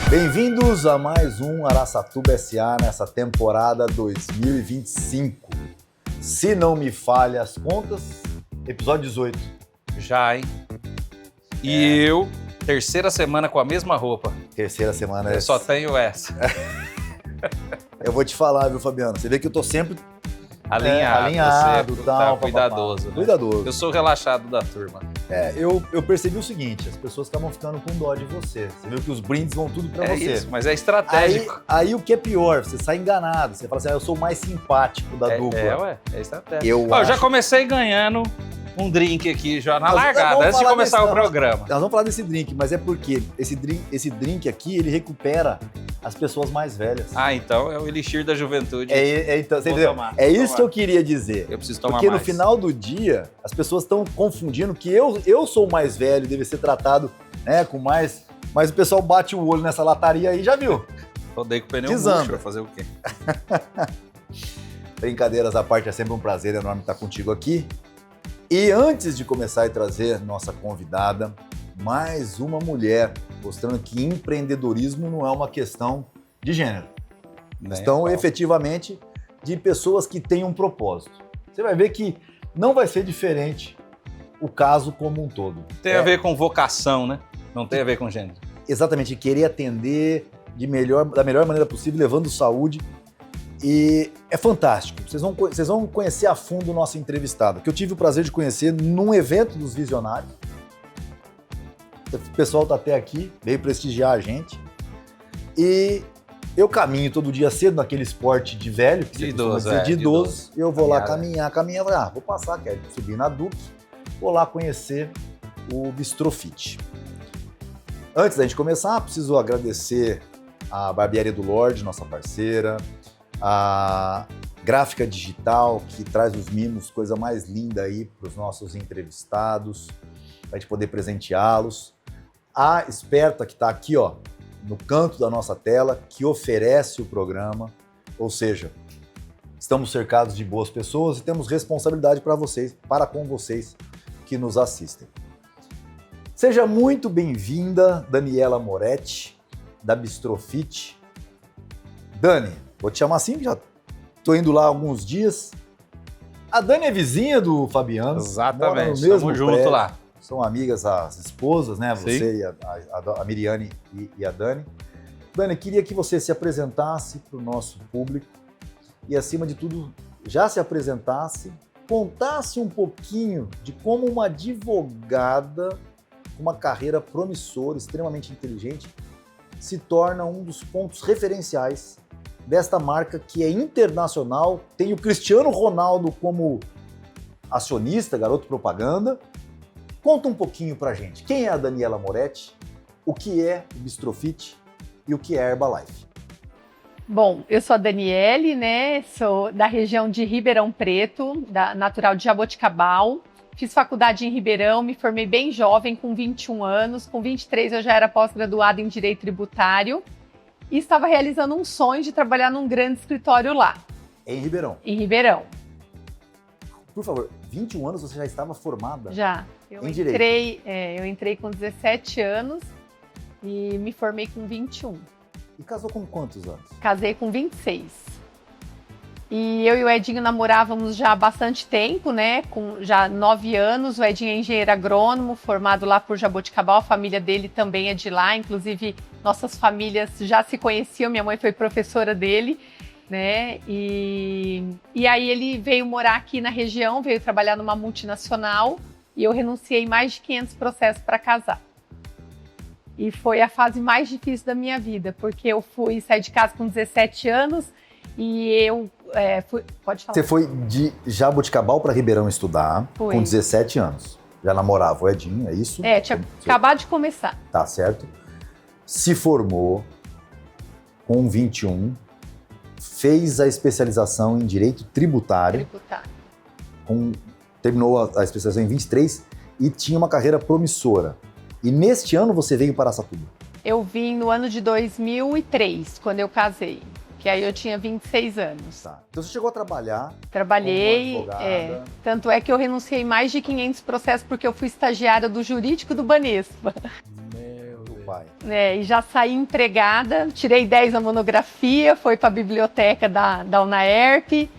Bem-vindos a mais um Araçatuba SA nessa temporada 2025. Se não me falha as contas, episódio 18. Já, hein? E eu, terceira semana com a mesma roupa. Terceira semana. Eu só tenho essa. Eu vou te falar, viu, Fabiano? Você vê que eu tô sempre Alinhado, você tal, cuidadoso, né? Cuidadoso. Eu sou o relaxado da turma. Eu percebi o seguinte, as pessoas estavam ficando com dó de você. Você viu que os brindes vão tudo pra você. Isso, mas é estratégico. Aí o que é pior, você sai enganado. Você fala assim, eu sou o mais simpático da dupla. É estratégico. Eu já comecei ganhando um drink aqui já na largada, antes de começar o programa. Nós vamos falar desse drink, mas é porque esse drink aqui, ele recupera as pessoas mais velhas. Ah, então é o elixir da juventude. Então, você entendeu? Isso que eu queria dizer. Eu preciso tomar porque mais. No final do dia, as pessoas estão confundindo que eu sou o mais velho, deve ser tratado, né, com mais... Mas o pessoal bate o olho nessa lataria aí, já viu? Rodei com o pneu murcho, vai fazer o quê? Brincadeiras à parte, é sempre um prazer enorme estar contigo aqui. E antes de começar a trazer nossa convidada, mais uma mulher, mostrando que empreendedorismo não é uma questão de gênero. Questão efetivamente de pessoas que têm um propósito. Você vai ver que não vai ser diferente o caso como um todo. Tem a ver com vocação, né? Não tem a ver com gênero. Exatamente, querer atender da melhor maneira possível, levando saúde. E é fantástico. Vocês vão conhecer a fundo o nosso entrevistado, que eu tive o prazer de conhecer num evento dos Visionários. O pessoal está até aqui, veio prestigiar a gente. E eu caminho todo dia cedo naquele esporte de velho, que de idoso. Eu vou lá caminhar, vou passar, quero subir na Duque, vou lá conhecer o Bistrofit. Antes da gente começar, preciso agradecer a Barbearia do Lorde, nossa parceira, a Gráfica Digital, que traz os mimos, coisa mais linda aí para os nossos entrevistados, para a gente poder presenteá-los. A Esperta, que está aqui, ó, no canto da nossa tela, que oferece o programa, ou seja, estamos cercados de boas pessoas e temos responsabilidade para com vocês que nos assistem. Seja muito bem-vinda, Daniela Moretti, da Bistrofit. Dani, vou te chamar assim, já tô indo lá há alguns dias. A Dani é vizinha do Fabiano. Exatamente, estamos juntos lá. São amigas, as esposas, né? Sim. Você e a Miriane e a Dani. Dani, queria que você se apresentasse para o nosso público e, acima de tudo, já se apresentasse, contasse um pouquinho de como uma advogada com uma carreira promissora, extremamente inteligente, se torna um dos pontos referenciais desta marca que é internacional, tem o Cristiano Ronaldo como acionista, garoto propaganda. Conta um pouquinho pra gente, quem é a Daniela Moretti, o que é o Bistrofit e o que é a Herbalife? Bom, eu sou a Daniele, né? Sou da região de Ribeirão Preto, natural de Jaboticabal. Fiz faculdade em Ribeirão, me formei bem jovem, com 21 anos. Com 23 eu já era pós-graduada em Direito Tributário e estava realizando um sonho de trabalhar num grande escritório lá. Em Ribeirão? Em Ribeirão. Por favor, 21 anos você já estava formada? Já. Em Direito? Eu entrei com 17 anos e me formei com 21. E casou com quantos anos? Casei com 26. E eu e o Edinho namorávamos já há bastante tempo, né? Com já 9 anos. O Edinho é engenheiro agrônomo, formado lá por Jaboticabal. A família dele também é de lá. Inclusive, nossas famílias já se conheciam. Minha mãe foi professora dele, né? E aí ele veio morar aqui na região, veio trabalhar numa multinacional. E eu renunciei mais de 500 processos para casar. E foi a fase mais difícil da minha vida, porque eu fui sair de casa com 17 anos e eu fui... Pode falar. Você foi de Jaboticabal para Ribeirão estudar com 17 anos. Já namorava o Edinho, é isso? Tinha acabado de começar. Tá certo. Se formou com 21, fez a especialização em Direito Tributário. Terminou a especialização em 23 e tinha uma carreira promissora. E neste ano você veio para Araçatuba? Eu vim no ano de 2003, quando eu casei. Que aí eu tinha 26 anos. Tá. Então você chegou a trabalhar? Trabalhei, como advogada. Tanto é que eu renunciei mais de 500 processos porque eu fui estagiária do jurídico do Banespa. Meu Deus. pai. E já saí empregada, tirei 10 na monografia, foi para a biblioteca da UNAERP,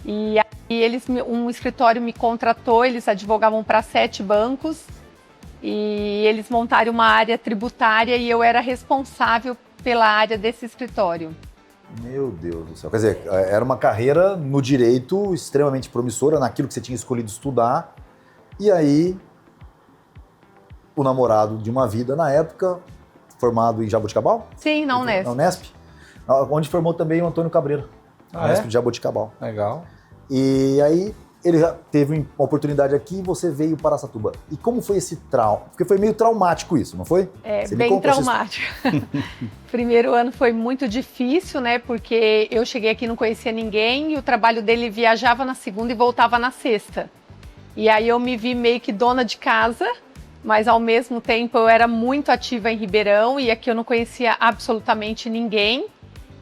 e aí um escritório me contratou, eles advogavam para 7 bancos, e eles montaram uma área tributária e eu era responsável pela área desse escritório. Meu Deus do céu. Quer dizer, era uma carreira no direito extremamente promissora, naquilo que você tinha escolhido estudar, e aí o namorado de uma vida na época, formado em Jaboticabal? Sim, na Unesp. Na Unesp, onde formou também o Antônio Cabreiro, na Unesp de Jaboticabal. Legal. E aí ele teve uma oportunidade aqui e você veio para Araçatuba. E como foi esse trauma? Porque foi meio traumático isso, não foi? Você bem traumático. Primeiro ano foi muito difícil, né? Porque eu cheguei aqui e não conhecia ninguém e o trabalho dele viajava na segunda e voltava na sexta. E aí eu me vi meio que dona de casa, mas ao mesmo tempo eu era muito ativa em Ribeirão e aqui eu não conhecia absolutamente ninguém.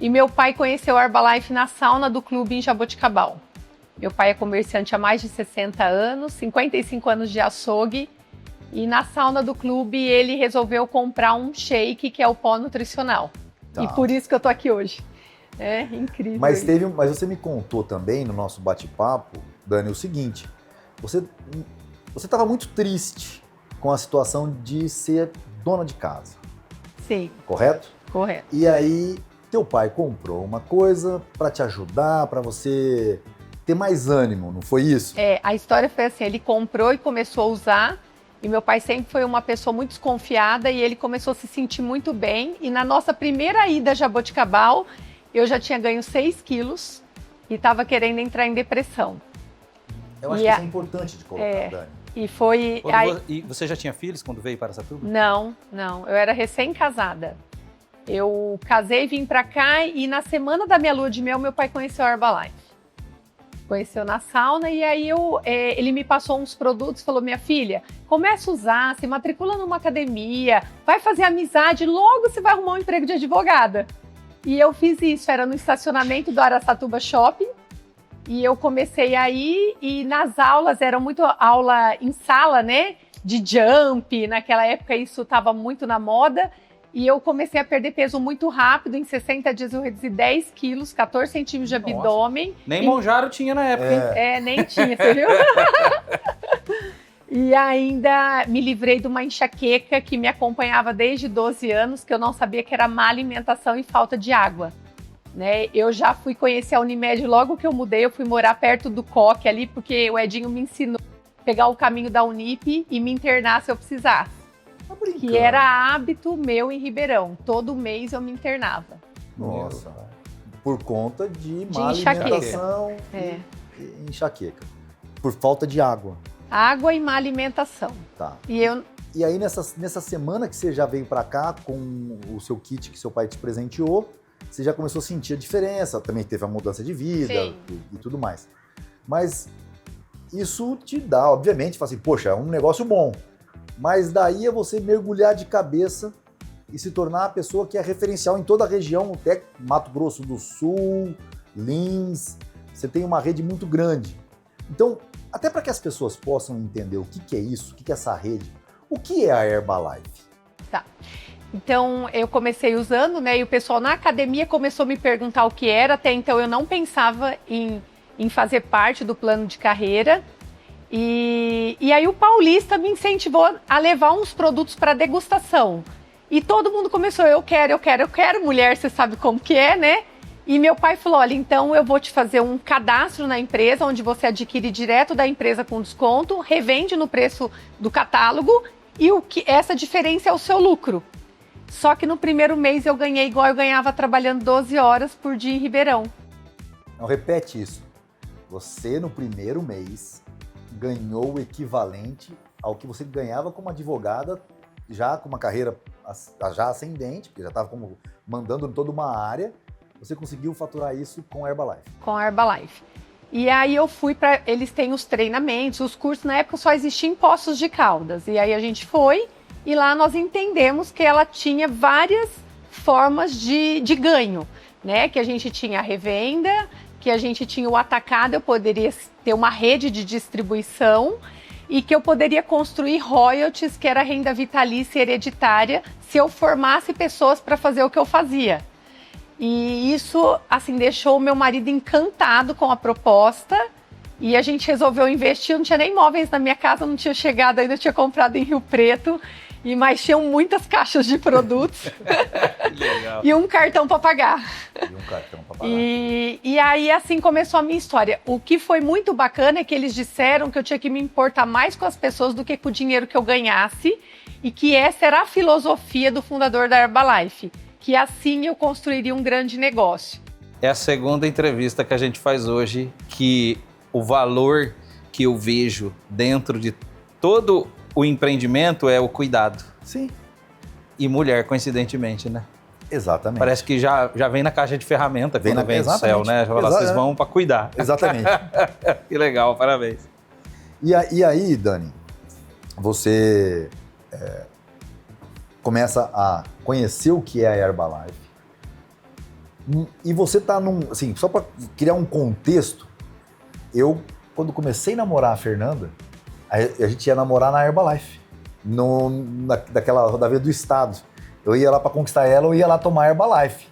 E meu pai conheceu a Herbalife na sauna do clube em Jaboticabal. Meu pai é comerciante há mais de 60 anos, 55 anos de açougue. E na sauna do clube ele resolveu comprar um shake, que é o pó nutricional. Tá. E por isso que eu tô aqui hoje. É incrível. Mas você me contou também no nosso bate-papo, Dani, o seguinte. Você estava muito triste com a situação de ser dona de casa. Sim. Correto? Correto. E aí teu pai comprou uma coisa para te ajudar, para você ter mais ânimo, não foi isso? A história foi assim, ele comprou e começou a usar, e meu pai sempre foi uma pessoa muito desconfiada, e ele começou a se sentir muito bem, e na nossa primeira ida a Jaboticabal, eu já tinha ganho 6 quilos, e estava querendo entrar em depressão. Eu acho que isso é importante de colocar, Dani. E foi... E você já tinha filhos quando veio para Araçatuba? Não, eu era recém-casada. Eu casei, vim pra cá e na semana da minha lua de mel, meu pai conheceu a Herbalife. Conheceu na sauna e aí ele me passou uns produtos e falou, minha filha, começa a usar, se matricula numa academia, vai fazer amizade, logo você vai arrumar um emprego de advogada. E eu fiz isso, era no estacionamento do Araçatuba Shopping. E eu comecei aí e nas aulas, era muito aula em sala, né? De jump, naquela época isso estava muito na moda. E eu comecei a perder peso muito rápido, em 60 dias eu reduzi 10 quilos, 14 centímetros de abdômen. Nem Monjaro tinha na época, hein? Nem tinha, você viu? E ainda me livrei de uma enxaqueca que me acompanhava desde 12 anos, que eu não sabia que era má alimentação e falta de água. Né? Eu já fui conhecer a Unimed logo que eu mudei, eu fui morar perto do Coque ali, porque o Edinho me ensinou a pegar o caminho da Unip e me internar se eu precisasse. Que era hábito meu em Ribeirão, todo mês eu me internava. Nossa, por conta de má alimentação e enxaqueca, por falta de água. Água e má alimentação. Tá. E aí nessa semana que você já veio pra cá com o seu kit que seu pai te presenteou, você já começou a sentir a diferença, também teve a mudança de vida e tudo mais. Mas isso te dá, obviamente, fala assim, poxa, é um negócio bom. Mas daí é você mergulhar de cabeça e se tornar a pessoa que é referencial em toda a região, até Mato Grosso do Sul, Lins, você tem uma rede muito grande. Então, até para que as pessoas possam entender o que é isso, o que é essa rede, o que é a Herbalife? Tá. Então, eu comecei usando, né, e o pessoal na academia começou a me perguntar o que era, até então eu não pensava em fazer parte do plano de carreira. E aí o paulista me incentivou a levar uns produtos para degustação. E todo mundo começou, eu quero, mulher, você sabe como que é, né? E meu pai falou, olha, então eu vou te fazer um cadastro na empresa, onde você adquire direto da empresa com desconto, revende no preço do catálogo e essa diferença é o seu lucro. Só que no primeiro mês eu ganhei igual eu ganhava trabalhando 12 horas por dia em Ribeirão. Não, repete isso. Você no primeiro mês ganhou o equivalente ao que você ganhava como advogada, já com uma carreira já ascendente, porque já estava mandando em toda uma área, você conseguiu faturar isso com a Herbalife. Com a Herbalife. E aí eu fui para... Eles têm os treinamentos, os cursos, na época só existiam em Poços de Caldas. E aí a gente foi e lá nós entendemos que ela tinha várias formas de ganho, né? Que a gente tinha a revenda, que a gente tinha o atacado, eu poderia ter uma rede de distribuição e que eu poderia construir royalties, que era renda vitalícia hereditária, se eu formasse pessoas para fazer o que eu fazia. E isso, assim, deixou o meu marido encantado com a proposta e a gente resolveu investir. Eu não tinha nem móveis na minha casa, não tinha chegado ainda, eu tinha comprado em Rio Preto, mas tinham muitas caixas de produtos Legal. e um cartão para pagar. E aí, assim, começou a minha história. O que foi muito bacana é que eles disseram que eu tinha que me importar mais com as pessoas do que com o dinheiro que eu ganhasse e que essa era a filosofia do fundador da Herbalife, que assim eu construiria um grande negócio. É a segunda entrevista que a gente faz hoje, que o valor que eu vejo dentro de todo o empreendimento é o cuidado. Sim. E mulher, coincidentemente, né? Exatamente. Parece que já vem na caixa de ferramenta quando vem do céu, né? Vocês vão para cuidar. Exatamente. Que legal, parabéns. E aí, Dani, você começa a conhecer o que é a Herbalife. E você tá assim, só para criar um contexto, eu, quando comecei a namorar a Fernanda, a gente ia namorar na Herbalife, daquela rodovia do estado. Eu ia lá para conquistar ela, eu ia lá tomar Herbalife.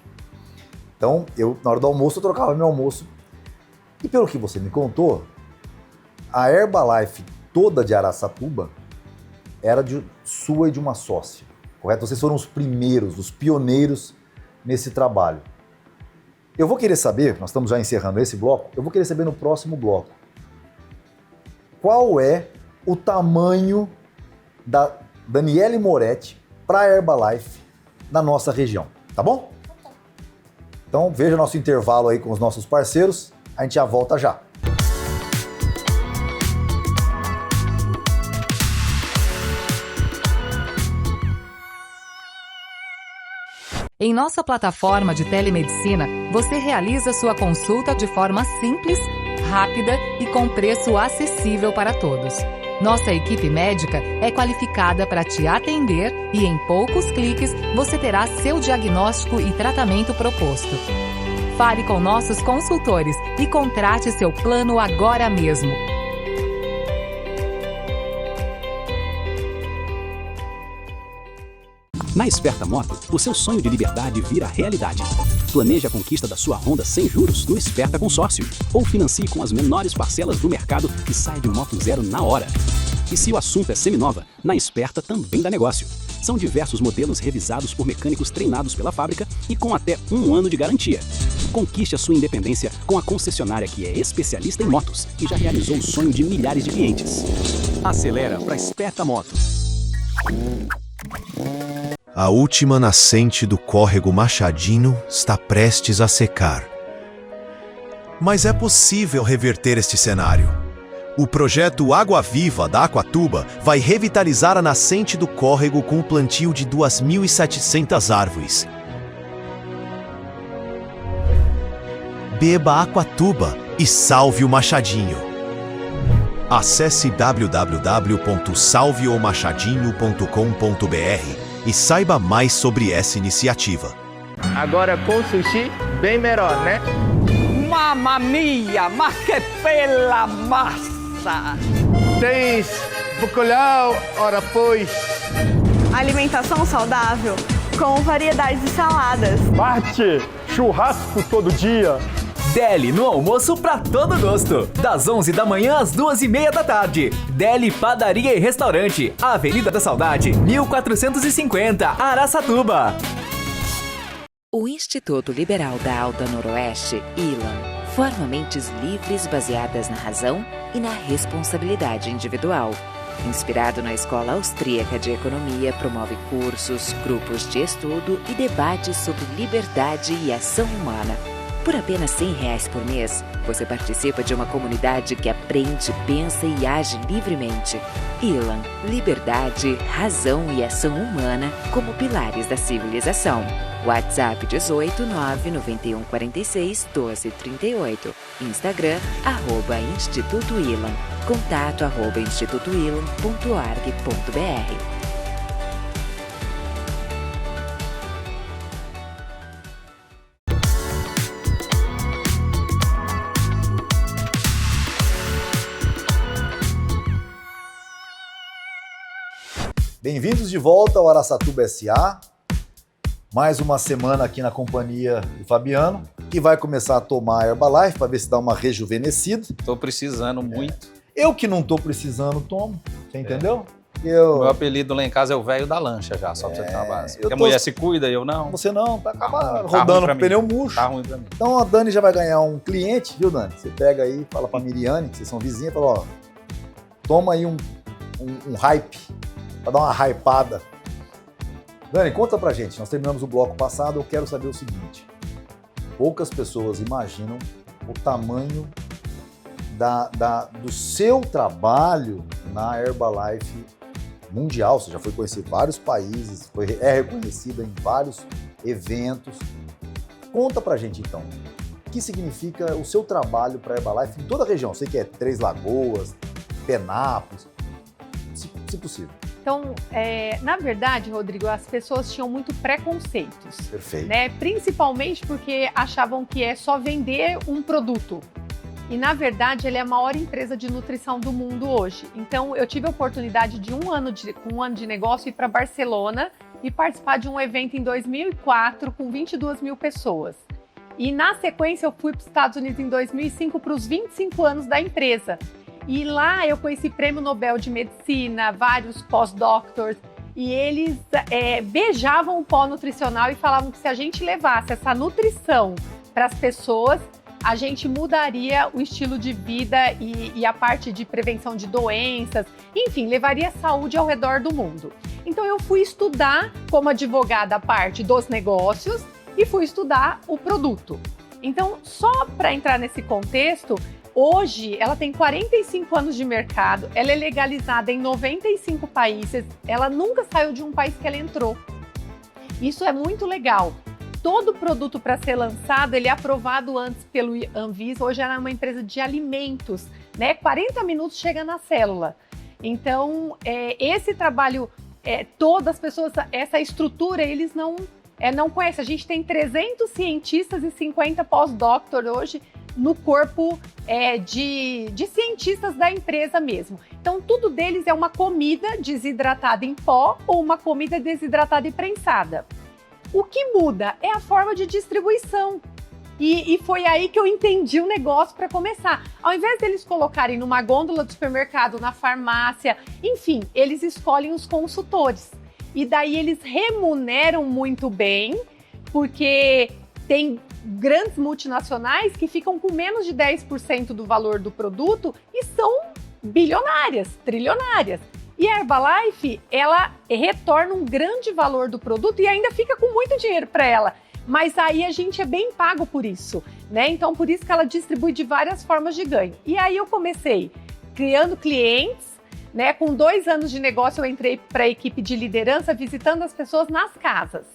Então, na hora do almoço, eu trocava meu almoço. E pelo que você me contou, a Herbalife toda de Araçatuba era sua e de uma sócia, correto? Vocês foram os primeiros, os pioneiros nesse trabalho. Eu vou querer saber, nós estamos já encerrando esse bloco, eu vou querer saber no próximo bloco, qual é o tamanho da Daniele Moretti para a Herbalife na nossa região, tá bom? Então veja nosso intervalo aí com os nossos parceiros, a gente já volta já. Em nossa plataforma de telemedicina, você realiza sua consulta de forma simples, rápida e com preço acessível para todos. Nossa equipe médica é qualificada para te atender e em poucos cliques você terá seu diagnóstico e tratamento proposto. Fale com nossos consultores e contrate seu plano agora mesmo. Na Esperta Moto, o seu sonho de liberdade vira realidade. Planeje a conquista da sua Honda sem juros no Esperta Consórcio. Ou financie com as menores parcelas do mercado e saia de moto zero na hora. E se o assunto é seminova, na Esperta também dá negócio. São diversos modelos revisados por mecânicos treinados pela fábrica e com até 1 ano de garantia. Conquiste a sua independência com a concessionária que é especialista em motos e já realizou o sonho de milhares de clientes. Acelera para Esperta Moto. A última nascente do córrego Machadinho está prestes a secar. Mas é possível reverter este cenário. O projeto Água Viva da Aquatuba vai revitalizar a nascente do córrego com o plantio de 2.700 árvores. Beba Aquatuba e salve o Machadinho. Acesse www.salveomachadinho.com.br e saiba mais sobre essa iniciativa. Agora com sushi, bem melhor, né? Mamma mia, mas que bela massa! Tens bacalhau, ora pois. Alimentação saudável com variedades de saladas. Bate churrasco todo dia. Deli no almoço pra todo gosto. Das 11 da manhã às 2h30 da tarde. Deli Padaria e Restaurante. Avenida da Saudade, 1450, Araçatuba. O Instituto Liberal da Alta Noroeste, ILAN, forma mentes livres baseadas na razão e na responsabilidade individual. Inspirado na Escola Austríaca de Economia, promove cursos, grupos de estudo e debates sobre liberdade e ação humana. Por apenas R$100 por mês, você participa de uma comunidade que aprende, pensa e age livremente. ILAN, liberdade, razão e ação humana como pilares da civilização. WhatsApp 18 991 46 12 38. Instagram, @Instituto ILAN. Contato @institutoilan.org.br. Bem-vindos de volta ao Araçatuba S.A. Mais uma semana aqui na companhia do Fabiano, que vai começar a tomar a Herbalife para ver se dá uma rejuvenescida. Tô precisando muito. Eu que não tô precisando, tomo. Você entendeu? Meu apelido lá em casa é o velho da lancha já, só pra você ter uma base. Porque a mulher se cuida e eu não. Você não, tá rodando com pneu murcho. Tá ruim pra mim. Então a Dani já vai ganhar um cliente, viu, Dani? Você pega aí, fala pra Miriane, que vocês são vizinhas, fala, ó, toma aí um hype, pra dar uma hypada. Dani, conta pra gente, nós terminamos o bloco passado, eu quero saber o seguinte. Poucas pessoas imaginam o tamanho do seu trabalho na Herbalife mundial. Você já foi conhecer vários países, é reconhecida em vários eventos. Conta pra gente então, o que significa o seu trabalho para a Herbalife em toda a região? Sei que é Três Lagoas, Penápolis, se possível. Então, na verdade, Rodrigo, as pessoas tinham muito preconceitos. Perfeito. Né? Principalmente porque achavam que é só vender um produto. E, na verdade, ele é a maior empresa de nutrição do mundo hoje. Então, eu tive a oportunidade de com um ano de negócio ir para Barcelona e participar de um evento em 2004 com 22 mil pessoas. E, na sequência, eu fui para os Estados Unidos em 2005 para os 25 anos da empresa. E lá eu conheci Prêmio Nobel de Medicina, vários pós-doctors, e eles beijavam o pó nutricional e falavam que se a gente levasse essa nutrição para as pessoas, a gente mudaria o estilo de vida e a parte de prevenção de doenças, enfim, levaria saúde ao redor do mundo. Então eu fui estudar como advogada a parte dos negócios e fui estudar o produto. Então, só para entrar nesse contexto, hoje ela tem 45 anos de mercado, ela é legalizada em 95 países, ela nunca saiu de um país que ela entrou. Isso é muito legal. Todo produto para ser lançado, ele é aprovado antes pelo Anvisa. Hoje ela é uma empresa de alimentos, né? 40 minutos chega na célula. Então, esse trabalho, todas as pessoas, essa estrutura, eles não conhecem. A gente tem 300 cientistas e 50 pós-doctor hoje no corpo de cientistas da empresa mesmo. Então, tudo deles é uma comida desidratada em pó ou uma comida desidratada e prensada. O que muda é a forma de distribuição. E foi aí que eu entendi o negócio para começar. Ao invés deles colocarem numa gôndola do supermercado, na farmácia, enfim, eles escolhem os consultores. E daí eles remuneram muito bem, porque tem grandes multinacionais que ficam com menos de 10% do valor do produto e são bilionárias, trilionárias. E a Herbalife, ela retorna um grande valor do produto e ainda fica com muito dinheiro para ela. Mas aí a gente é bem pago por isso, né? Então, por isso que ela distribui de várias formas de ganho. E aí eu comecei criando clientes, né? Com 2 anos de negócio eu entrei para a equipe de liderança, visitando as pessoas nas casas.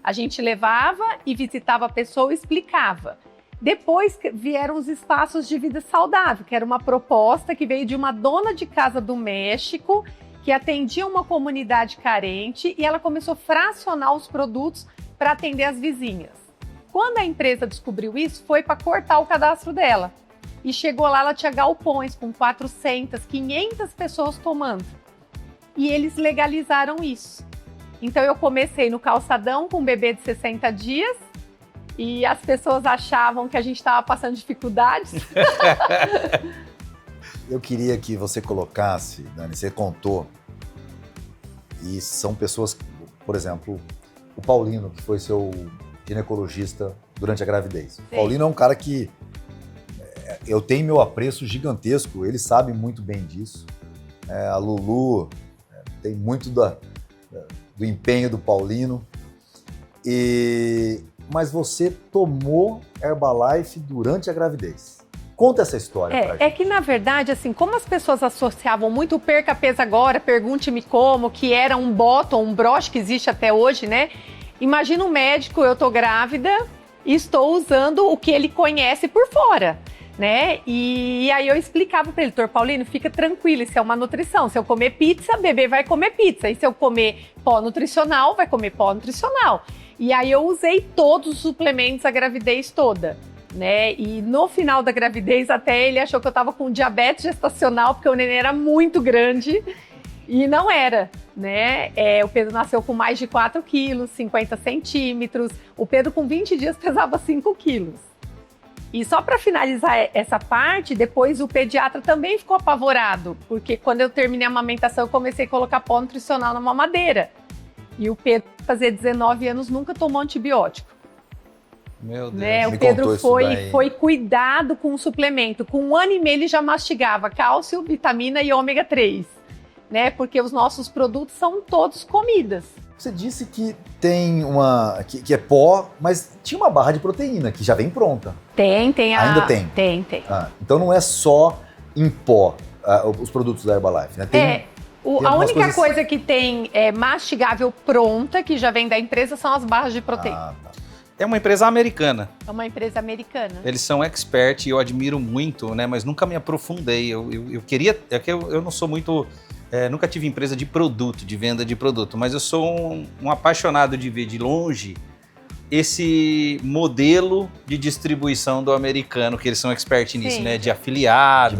A gente levava e visitava a pessoa e explicava. Depois vieram os espaços de vida saudável, que era uma proposta que veio de uma dona de casa do México, que atendia uma comunidade carente, e ela começou a fracionar os produtos para atender as vizinhas. Quando a empresa descobriu isso, foi para cortar o cadastro dela. E chegou lá, ela tinha galpões com 400, 500 pessoas tomando. E eles legalizaram isso. Então eu comecei no calçadão com um bebê de 60 dias, e as pessoas achavam que a gente estava passando dificuldades. Eu queria que você colocasse, Dani, você contou, e são pessoas, por exemplo, o Paulino, que foi seu ginecologista durante a gravidez. Sim. O Paulino é um cara que eu tenho meu apreço gigantesco, ele sabe muito bem disso. A Lulu tem muito do empenho do Paulino. Mas você tomou Herbalife durante a gravidez. Conta essa história pra gente. É que, na verdade, assim, como as pessoas associavam muito o perca peso agora, pergunte-me como, que era um bottom, um broche que existe até hoje, né? Imagina um médico, eu tô grávida e estou usando o que ele conhece por fora, né? E aí eu explicava para ele, doutor Paulino, fica tranquilo, isso é uma nutrição. Se eu comer pizza, bebê vai comer pizza. E se eu comer pó nutricional, vai comer pó nutricional. E aí eu usei todos os suplementos a gravidez toda, né? E no final da gravidez até ele achou que eu tava com diabetes gestacional, porque o neném era muito grande e não era, né? O Pedro nasceu com mais de 4 quilos, 50 centímetros. O Pedro, com 20 dias, pesava 5 quilos. E só para finalizar essa parte, depois o pediatra também ficou apavorado, porque quando eu terminei a amamentação, eu comecei a colocar pó nutricional na mamadeira. E o Pedro, fazer 19 anos, nunca tomou antibiótico. Meu Deus. Né? O Pedro foi cuidado com o suplemento. Com 1 ano e meio ele já mastigava cálcio, vitamina e ômega 3. Né? Porque os nossos produtos são todos comidas. Você disse que tem que é pó, mas tinha uma barra de proteína que já vem pronta. Tem. Ainda tem? Tem. Então não é só em pó os produtos da Herbalife, né? A única coisa que tem mastigável pronta, que já vem da empresa, são as barras de proteína. Tá. É uma empresa americana. É uma empresa americana. Eles são expert e eu admiro muito, né? Mas nunca me aprofundei. Eu queria... eu não sou muito... nunca tive empresa de produto, de venda de produto, mas eu sou um apaixonado de ver de longe esse modelo de distribuição do americano, que eles são expert nisso, né? De afiliados,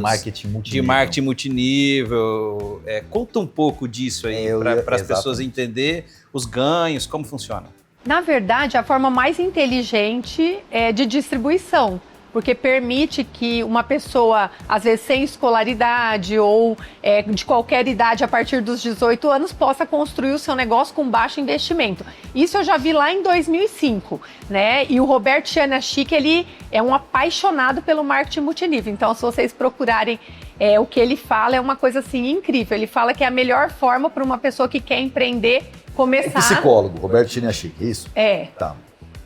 de marketing multinível. Conta um pouco disso aí, para as pessoas entenderem os ganhos, como funciona. Na verdade, a forma mais inteligente é de distribuição, porque permite que uma pessoa, às vezes sem escolaridade ou de qualquer idade a partir dos 18 anos, possa construir o seu negócio com baixo investimento. Isso eu já vi lá em 2005, né? E o Roberto Chanaschik, ele é um apaixonado pelo marketing multinível. Então, se vocês procurarem o que ele fala, é uma coisa assim incrível. Ele fala que é a melhor forma para uma pessoa que quer empreender começar... Psicólogo, Roberto Chanaschik, é isso? Tá.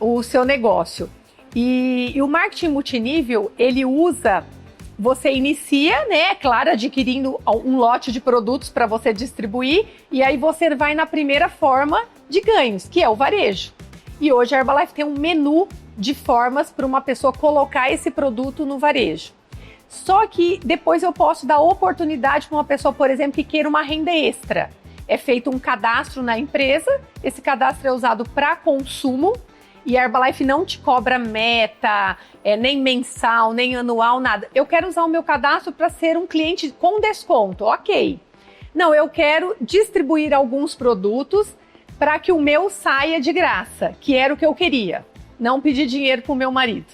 O seu negócio. E o marketing multinível, ele usa, você inicia, né, claro, adquirindo um lote de produtos para você distribuir, e aí você vai na primeira forma de ganhos, que é o varejo. E hoje a Herbalife tem um menu de formas para uma pessoa colocar esse produto no varejo. Só que depois eu posso dar oportunidade para uma pessoa, por exemplo, que queira uma renda extra. É feito um cadastro na empresa, esse cadastro é usado para consumo, e a Herbalife não te cobra meta, nem mensal, nem anual, nada. Eu quero usar o meu cadastro para ser um cliente com desconto, ok. Não, eu quero distribuir alguns produtos para que o meu saia de graça, que era o que eu queria. Não pedir dinheiro para o meu marido.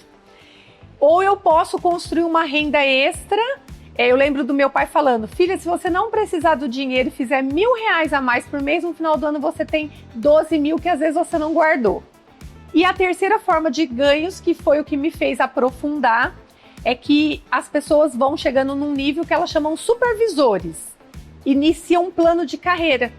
Ou eu posso construir uma renda extra. Eu lembro do meu pai falando, filha, se você não precisar do dinheiro e fizer R$1.000 a mais por mês, no final do ano você tem 12 mil que às vezes você não guardou. E a terceira forma de ganhos, que foi o que me fez aprofundar, é que as pessoas vão chegando num nível que elas chamam supervisores. Iniciam um plano de carreira.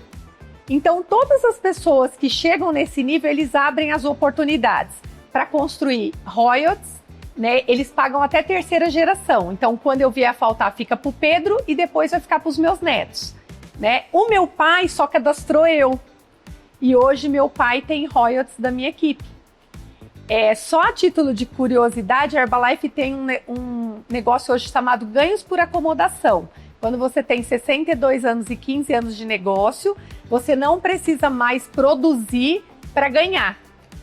Então, todas as pessoas que chegam nesse nível, eles abrem as oportunidades para construir royalties, né? Eles pagam até 3ª geração. Então, quando eu vier a faltar, fica para o Pedro e depois vai ficar para os meus netos, né? O meu pai só cadastrou eu. E hoje meu pai tem royalties da minha equipe. Só a título de curiosidade, a Herbalife tem um negócio hoje chamado ganhos por acomodação. Quando você tem 62 anos e 15 anos de negócio, você não precisa mais produzir para ganhar.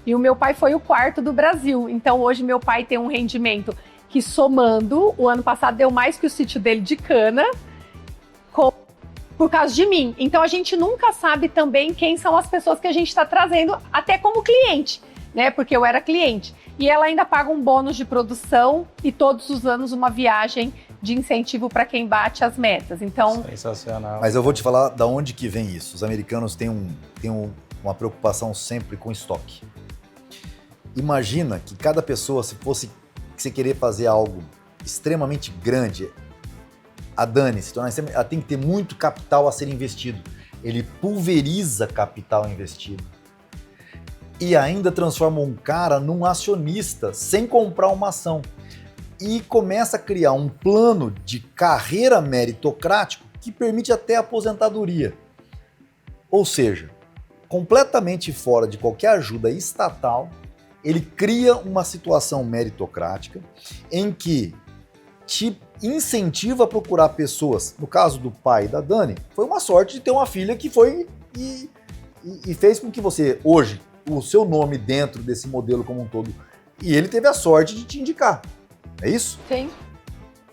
E o meu pai foi o 4º do Brasil. Então hoje meu pai tem um rendimento que, somando, o ano passado deu mais que o sítio dele de cana, por causa de mim. Então a gente nunca sabe também quem são as pessoas que a gente está trazendo, até como cliente, né? Porque eu era cliente. E ela ainda paga um bônus de produção e todos os anos uma viagem de incentivo para quem bate as metas. Então, sensacional. Mas eu vou te falar da onde que vem isso. Os americanos têm uma preocupação sempre com estoque. Imagina que cada pessoa, se você querer fazer algo extremamente grande, a Dani ela tem que ter muito capital a ser investido. Ele pulveriza capital investido. E ainda transforma um cara num acionista sem comprar uma ação. E começa a criar um plano de carreira meritocrático que permite até a aposentadoria. Ou seja, completamente fora de qualquer ajuda estatal, ele cria uma situação meritocrática em que te incentiva a procurar pessoas. No caso do pai e da Dani, foi uma sorte de ter uma filha que foi e fez com que você, hoje, o seu nome dentro desse modelo como um todo, e ele teve a sorte de te indicar. É isso? Sim.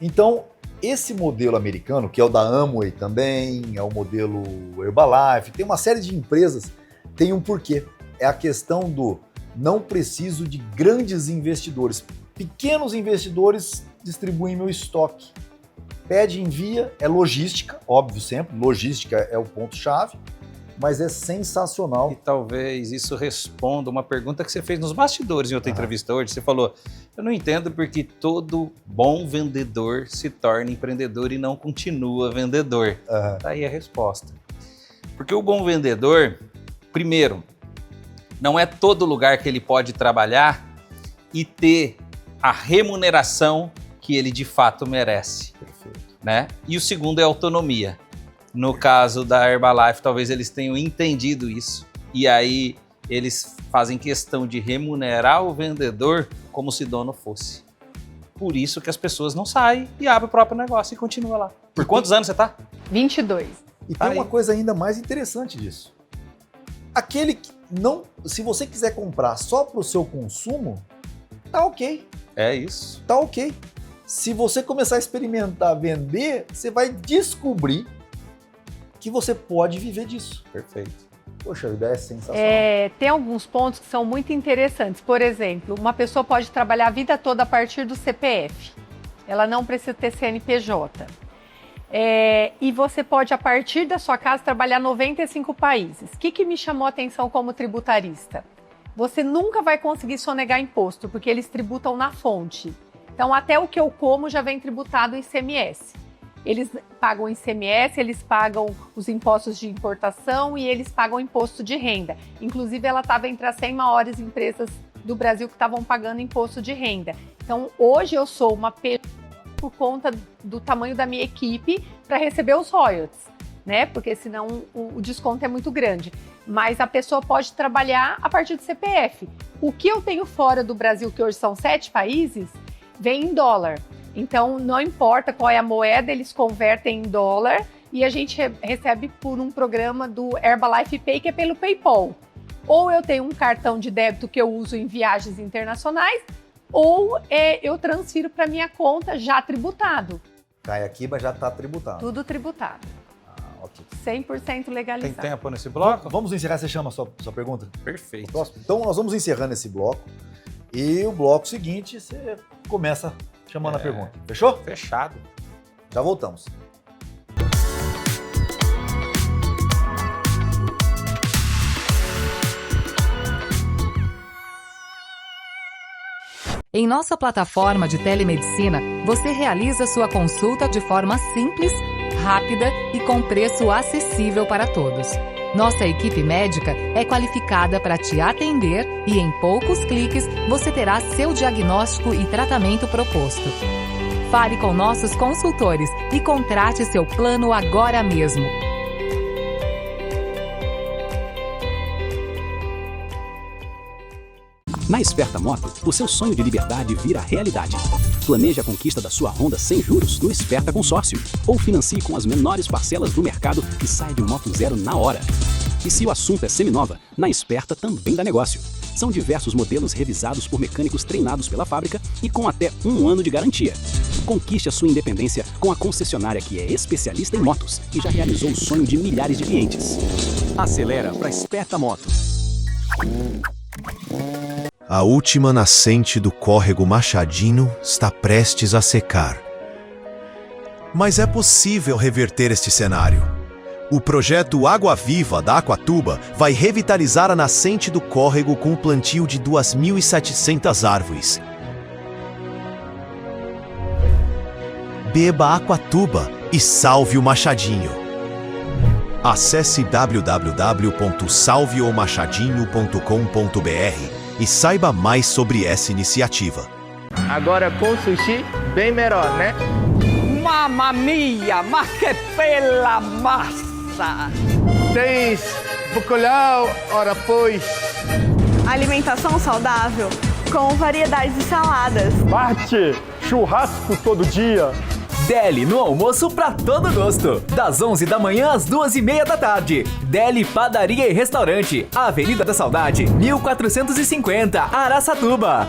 Então, esse modelo americano, que é o da Amway também, é o modelo Herbalife, tem uma série de empresas, tem um porquê. É a questão do não preciso de grandes investidores. Pequenos investidores distribuem meu estoque. Pede, envia, é logística, óbvio sempre, logística é o ponto-chave, mas é sensacional. E talvez isso responda uma pergunta que você fez nos bastidores em outra entrevista hoje. Você falou, eu não entendo porque todo bom vendedor se torna empreendedor e não continua vendedor. Tá aí a resposta. Porque o bom vendedor, primeiro, não é todo lugar que ele pode trabalhar e ter a remuneração que ele de fato merece. Perfeito. Né? E o segundo é autonomia. No caso da Herbalife, talvez eles tenham entendido isso. E aí eles fazem questão de remunerar o vendedor como se dono fosse. Por isso que as pessoas não saem e abrem o próprio negócio e continuam lá. Por quantos anos você tá? 22. E tem uma coisa ainda mais interessante disso. Aquele que não... Se você quiser comprar só para o seu consumo, tá ok. É isso. Tá ok. Se você começar a experimentar vender, você vai descobrir que você pode viver disso. Perfeito. Poxa, a ideia é sensacional. Tem alguns pontos que são muito interessantes. Por exemplo, uma pessoa pode trabalhar a vida toda a partir do CPF. Ela não precisa ter CNPJ. E você pode, a partir da sua casa, trabalhar 95 países. O que me chamou a atenção como tributarista? Você nunca vai conseguir sonegar imposto, porque eles tributam na fonte. Então, até o que eu como já vem tributado em ICMS. Eles pagam ICMS, eles pagam os impostos de importação e eles pagam imposto de renda. Inclusive, ela estava entre as 100 maiores empresas do Brasil que estavam pagando imposto de renda. Então, hoje eu sou uma pessoa por conta do tamanho da minha equipe para receber os royalties, né? Porque senão o desconto é muito grande. Mas a pessoa pode trabalhar a partir do CPF. O que eu tenho fora do Brasil, que hoje são 7 países, vem em dólar. Então, não importa qual é a moeda, eles convertem em dólar e a gente recebe por um programa do Herbalife Pay, que é pelo PayPal. Ou eu tenho um cartão de débito que eu uso em viagens internacionais, ou eu transfiro para minha conta já tributado. Cai aqui, mas já está tributado. Tudo tributado. Ok. 100% legalizado. Tem tempo nesse bloco? Vamos encerrar, você chama a sua pergunta? Perfeito. Então, nós vamos encerrando esse bloco. E o bloco seguinte, você começa chamando a pergunta. Fechou? Fechado. Já voltamos. Em nossa plataforma de telemedicina, você realiza sua consulta de forma simples, rápida e com preço acessível para todos. Nossa equipe médica é qualificada para te atender e em poucos cliques você terá seu diagnóstico e tratamento proposto. Fale com nossos consultores e contrate seu plano agora mesmo. Na Esperta Moto, o seu sonho de liberdade vira realidade. Planeje a conquista da sua Honda sem juros no Esperta Consórcio. Ou financie com as menores parcelas do mercado e saia de Moto Zero na hora. E se o assunto é seminova, na Esperta também dá negócio. São diversos modelos revisados por mecânicos treinados pela fábrica e com até 1 ano de garantia. Conquiste a sua independência com a concessionária que é especialista em motos e já realizou o sonho de milhares de clientes. Acelera para Esperta Moto. A última nascente do córrego Machadinho está prestes a secar. Mas é possível reverter este cenário. O projeto Água Viva da Aquatuba vai revitalizar a nascente do córrego com o plantio de 2.700 árvores. Beba Aquatuba e salve o Machadinho. Acesse www.salveomachadinho.com.br e saiba mais sobre essa iniciativa. Agora com sushi, bem melhor, né? Mamma mia, mas que bela massa! Tens bacalhau, ora pois. Alimentação saudável com variedades de saladas. Marte, churrasco todo dia. Deli no almoço pra todo gosto. Das 11 da manhã às 2h30 da tarde. Deli Padaria e Restaurante. Avenida da Saudade, 1450, Araçatuba.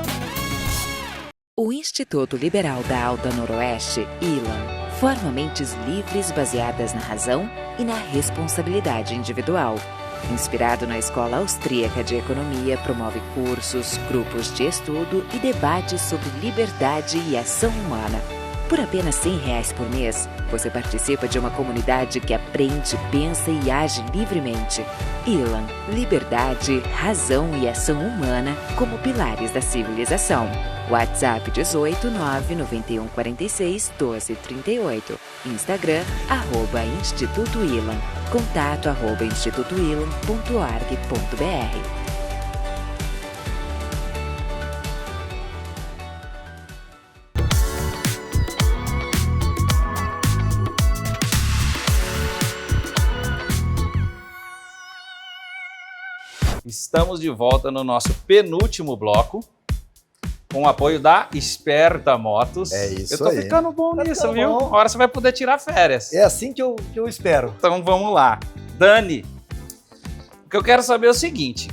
O Instituto Liberal da Alta Noroeste, ILA, Forma mentes livres baseadas na razão e na responsabilidade individual. Inspirado na Escola Austríaca de Economia, promove cursos, grupos de estudo e debates sobre liberdade e ação humana. Por apenas R$100 por mês, você participa de uma comunidade que aprende, pensa e age livremente. Elan, liberdade, razão e ação humana como pilares da civilização. WhatsApp 18 991 46 12 38. Instagram, @Instituto Elan. Contato @institutoelan.org.br. Estamos de volta no nosso penúltimo bloco, com o apoio da Esperta Motos. É isso aí. Eu tô ficando bom nisso, viu? Bom. Uma hora você vai poder tirar férias. É assim que eu espero. Então vamos lá. Dani, o que eu quero saber é o seguinte.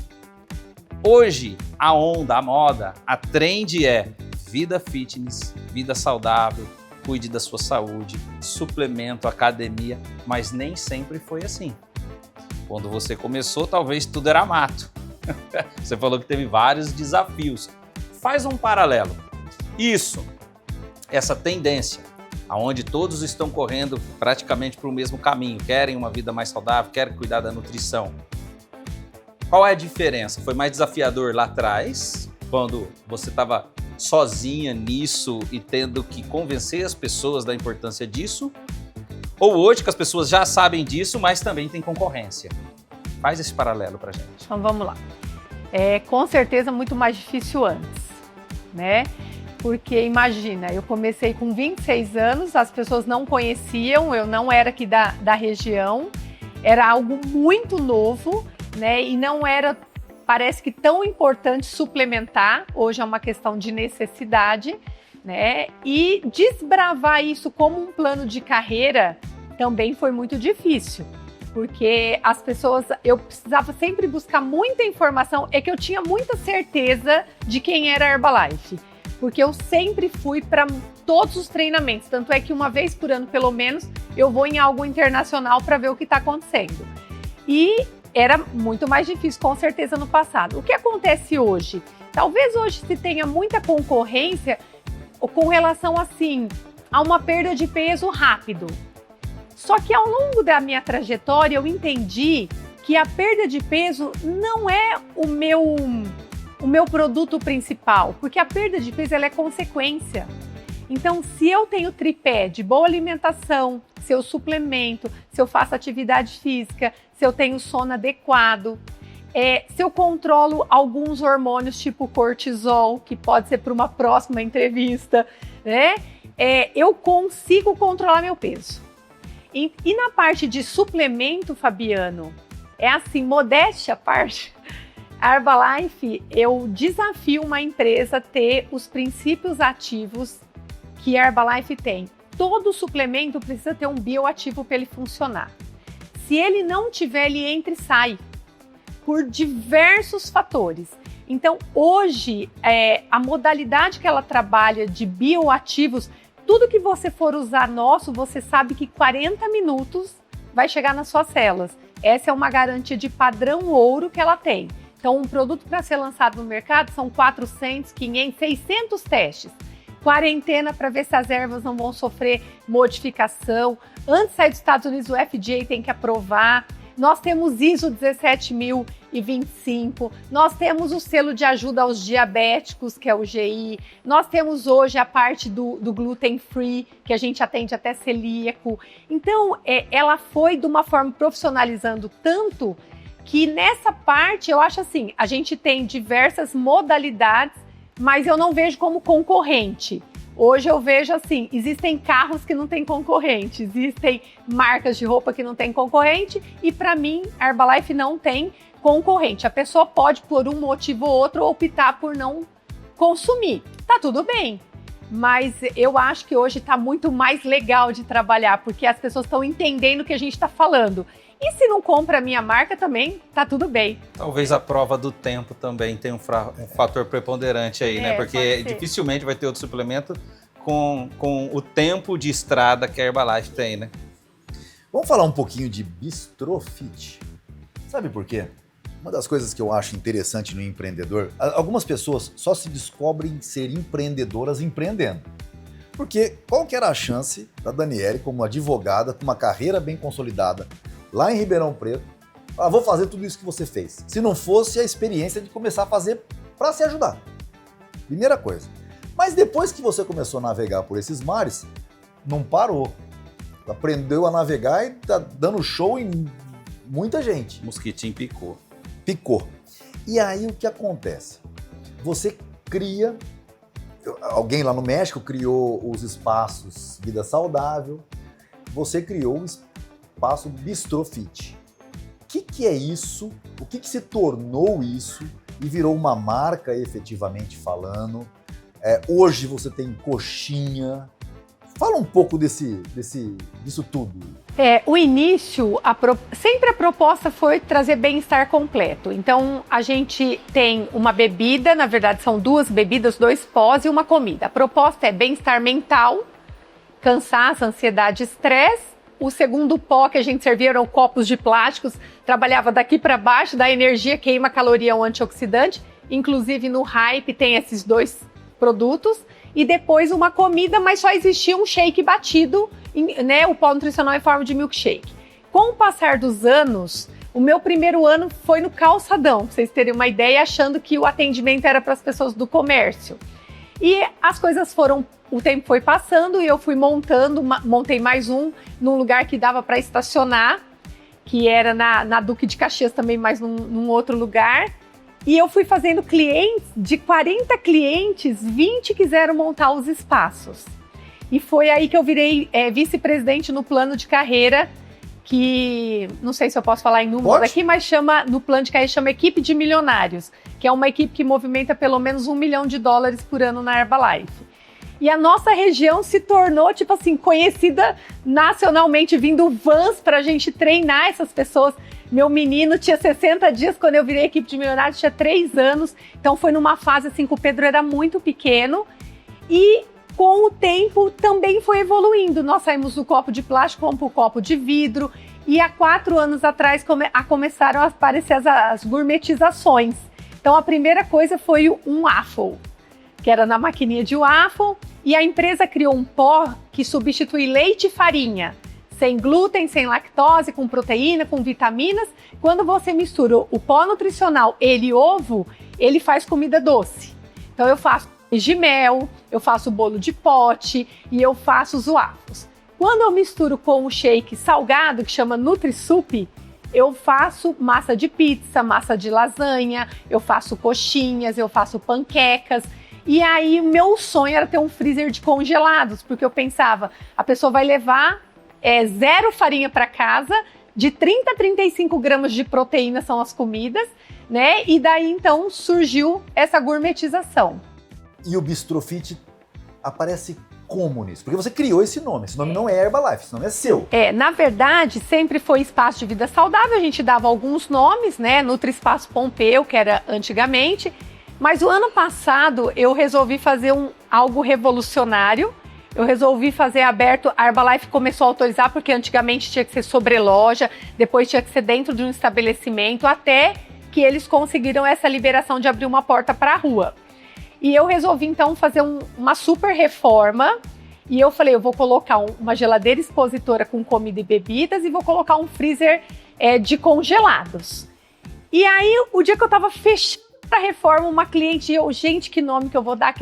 Hoje, a onda, a moda, a trend é vida fitness, vida saudável, cuide da sua saúde, suplemento, academia, mas nem sempre foi assim. Quando você começou, talvez tudo era mato. Você falou que teve vários desafios. Faz um paralelo. Isso, essa tendência, aonde todos estão correndo praticamente para o mesmo caminho, querem uma vida mais saudável, querem cuidar da nutrição. Qual é a diferença? Foi mais desafiador lá atrás, quando você estava sozinha nisso e tendo que convencer as pessoas da importância disso? Ou hoje que as pessoas já sabem disso, mas também tem concorrência? Faz esse paralelo pra gente. Então vamos lá. Com certeza muito mais difícil antes, né? Porque imagina, eu comecei com 26 anos, as pessoas não conheciam, eu não era aqui da região, era algo muito novo, né? E não era, parece que tão importante suplementar, hoje é uma questão de necessidade, né? E desbravar isso como um plano de carreira também foi muito difícil, porque as pessoas, eu precisava sempre buscar muita informação, é que eu tinha muita certeza de quem era a Herbalife, porque eu sempre fui para todos os treinamentos, tanto é que uma vez por ano, pelo menos, eu vou em algo internacional para ver o que está acontecendo. E era muito mais difícil, com certeza, no passado. O que acontece hoje? Talvez hoje se tenha muita concorrência com relação, assim, a uma perda de peso rápido. Só que ao longo da minha trajetória eu entendi que a perda de peso não é o meu produto principal, porque a perda de peso ela é consequência. Então, se eu tenho tripé de boa alimentação, se eu suplemento, se eu faço atividade física, se eu tenho sono adequado, se eu controlo alguns hormônios tipo cortisol, que pode ser para uma próxima entrevista, né? Eu consigo controlar meu peso. E na parte de suplemento, Fabiano, é assim, modéstia à parte, a Herbalife, eu desafio uma empresa a ter os princípios ativos que a Herbalife tem. Todo suplemento precisa ter um bioativo para ele funcionar. Se ele não tiver, ele entra e sai, por diversos fatores. Então, hoje, a modalidade que ela trabalha de bioativos, tudo que você for usar nosso, você sabe que 40 minutos vai chegar nas suas células. Essa é uma garantia de padrão ouro que ela tem. Então, um produto para ser lançado no mercado são 400, 500, 600 testes. Quarentena para ver se as ervas não vão sofrer modificação. Antes de sair dos Estados Unidos, o FDA tem que aprovar. Nós temos ISO 17025, nós temos o selo de ajuda aos diabéticos, que é o GI, nós temos hoje a parte do gluten free, que a gente atende até celíaco. Então, ela foi de uma forma profissionalizando tanto que nessa parte, eu acho assim, a gente tem diversas modalidades, mas eu não vejo como concorrente. Hoje eu vejo assim, existem carros que não têm concorrente, existem marcas de roupa que não têm concorrente e para mim a Herbalife não tem concorrente. A pessoa pode, por um motivo ou outro, optar por não consumir. Tá tudo bem, mas eu acho que hoje tá muito mais legal de trabalhar porque as pessoas estão entendendo o que a gente está falando. E se não compra a minha marca também, tá tudo bem. Talvez a prova do tempo também tenha um fator preponderante aí, né? Porque dificilmente vai ter outro suplemento com o tempo de estrada que a Herbalife tem, né? Vamos falar um pouquinho de Bistrofit. Sabe por quê? Uma das coisas que eu acho interessante no empreendedor, algumas pessoas só se descobrem ser empreendedoras empreendendo. Porque qual que era a chance da Daniele, como advogada, com uma carreira bem consolidada, lá em Ribeirão Preto, vou fazer tudo isso que você fez, se não fosse a experiência de começar a fazer para se ajudar. Primeira coisa. Mas depois que você começou a navegar por esses mares, não parou. Aprendeu a navegar e tá dando show em muita gente. Mosquitinho picou. Picou. E aí o que acontece? Você cria, alguém lá no México criou os espaços Vida Saudável, você criou o espaço Bistrofit. O que é isso? O que se tornou isso e virou uma marca efetivamente falando? Hoje você tem coxinha. Fala um pouco disso tudo. O início, sempre a proposta foi trazer bem-estar completo. Então, a gente tem uma bebida, na verdade são 2 bebidas, 2 pós e uma comida. A proposta é bem-estar mental, cansaço, ansiedade, estresse. O segundo pó que a gente servia eram copos de plásticos, trabalhava daqui para baixo, dá energia, queima caloria, um antioxidante. Inclusive no Hype tem esses 2 produtos. E depois uma comida, mas só existia um shake batido, né, o pó nutricional em forma de milkshake. Com o passar dos anos, o meu primeiro ano foi no calçadão, pra vocês terem uma ideia, achando que o atendimento era para as pessoas do comércio. E as coisas o tempo foi passando e eu fui montei mais um num lugar que dava para estacionar, que era na Duque de Caxias também, mas num outro lugar. E eu fui fazendo clientes, de 40 clientes, 20 quiseram montar os espaços. E foi aí que eu virei vice-presidente no plano de carreira, que não sei se eu posso falar em números aqui, mas no plano de carreira chama Equipe de Milionários, que é uma equipe que movimenta pelo menos $1 milhão por ano na Herbalife. E a nossa região se tornou, tipo assim, conhecida nacionalmente, vindo vans para a gente treinar essas pessoas. Meu menino tinha 60 dias quando eu virei equipe de milionários, tinha 3 anos. Então foi numa fase assim que o Pedro era muito pequeno. E com o tempo também foi evoluindo. Nós saímos do copo de plástico para o copo de vidro. E há 4 anos atrás começaram a aparecer as gourmetizações. Então a primeira coisa foi um waffle, que era na maquininha de waffle. E a empresa criou um pó que substitui leite e farinha. Sem glúten, sem lactose, com proteína, com vitaminas. Quando você mistura o pó nutricional e ovo, ele faz comida doce. Então eu faço de mel, eu faço bolo de pote e eu faço os waffles. Quando eu misturo com o shake salgado, que chama NutriSoup, eu faço massa de pizza, massa de lasanha, eu faço coxinhas, eu faço panquecas. E aí o meu sonho era ter um freezer de congelados, porque eu pensava, a pessoa vai levar 0 farinha para casa, de 30 a 35 gramas de proteína são as comidas, né? E daí então surgiu essa gourmetização. E o Bistrofit aparece como nisso? Porque você criou esse nome não é Herbalife, esse nome é seu. Na verdade, sempre foi Espaço de Vida Saudável, a gente dava alguns nomes, né? Nutri-Espaço Pompeu, que era antigamente, mas o ano passado eu resolvi fazer algo revolucionário. Eu resolvi fazer aberto, a Herbalife começou a autorizar, porque antigamente tinha que ser sobre loja, depois tinha que ser dentro de um estabelecimento, até que eles conseguiram essa liberação de abrir uma porta para a rua. E eu resolvi então fazer uma super reforma, e eu falei, eu vou colocar uma geladeira expositora com comida e bebidas e vou colocar um freezer de congelados. E aí, o dia que eu tava fechando a reforma, uma cliente, gente, que nome que eu vou dar,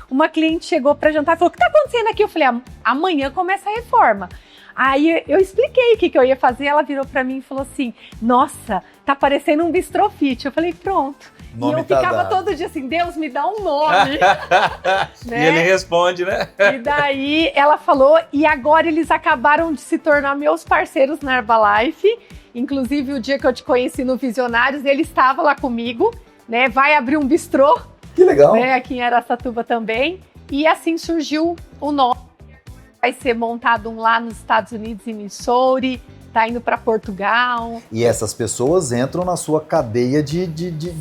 uma cliente chegou para jantar e falou, o que tá acontecendo aqui? Eu falei, amanhã começa a reforma. Aí eu expliquei o que eu ia fazer, ela virou para mim e falou assim, nossa, tá parecendo um Bistrofit. Eu falei, pronto. Nome e eu ficava todo dia assim, Deus, me dá um nome. Né? E ele responde, né? E daí ela falou, e agora eles acabaram de se tornar meus parceiros na Herbalife. Inclusive, o dia que eu te conheci no Visionários, ele estava lá comigo, né? Vai abrir um bistrô. Que legal. Né? Aqui em Araçatuba também. E assim surgiu o nome. Vai ser montado lá nos Estados Unidos, em Missouri. está indo para Portugal. E essas pessoas entram na sua cadeia de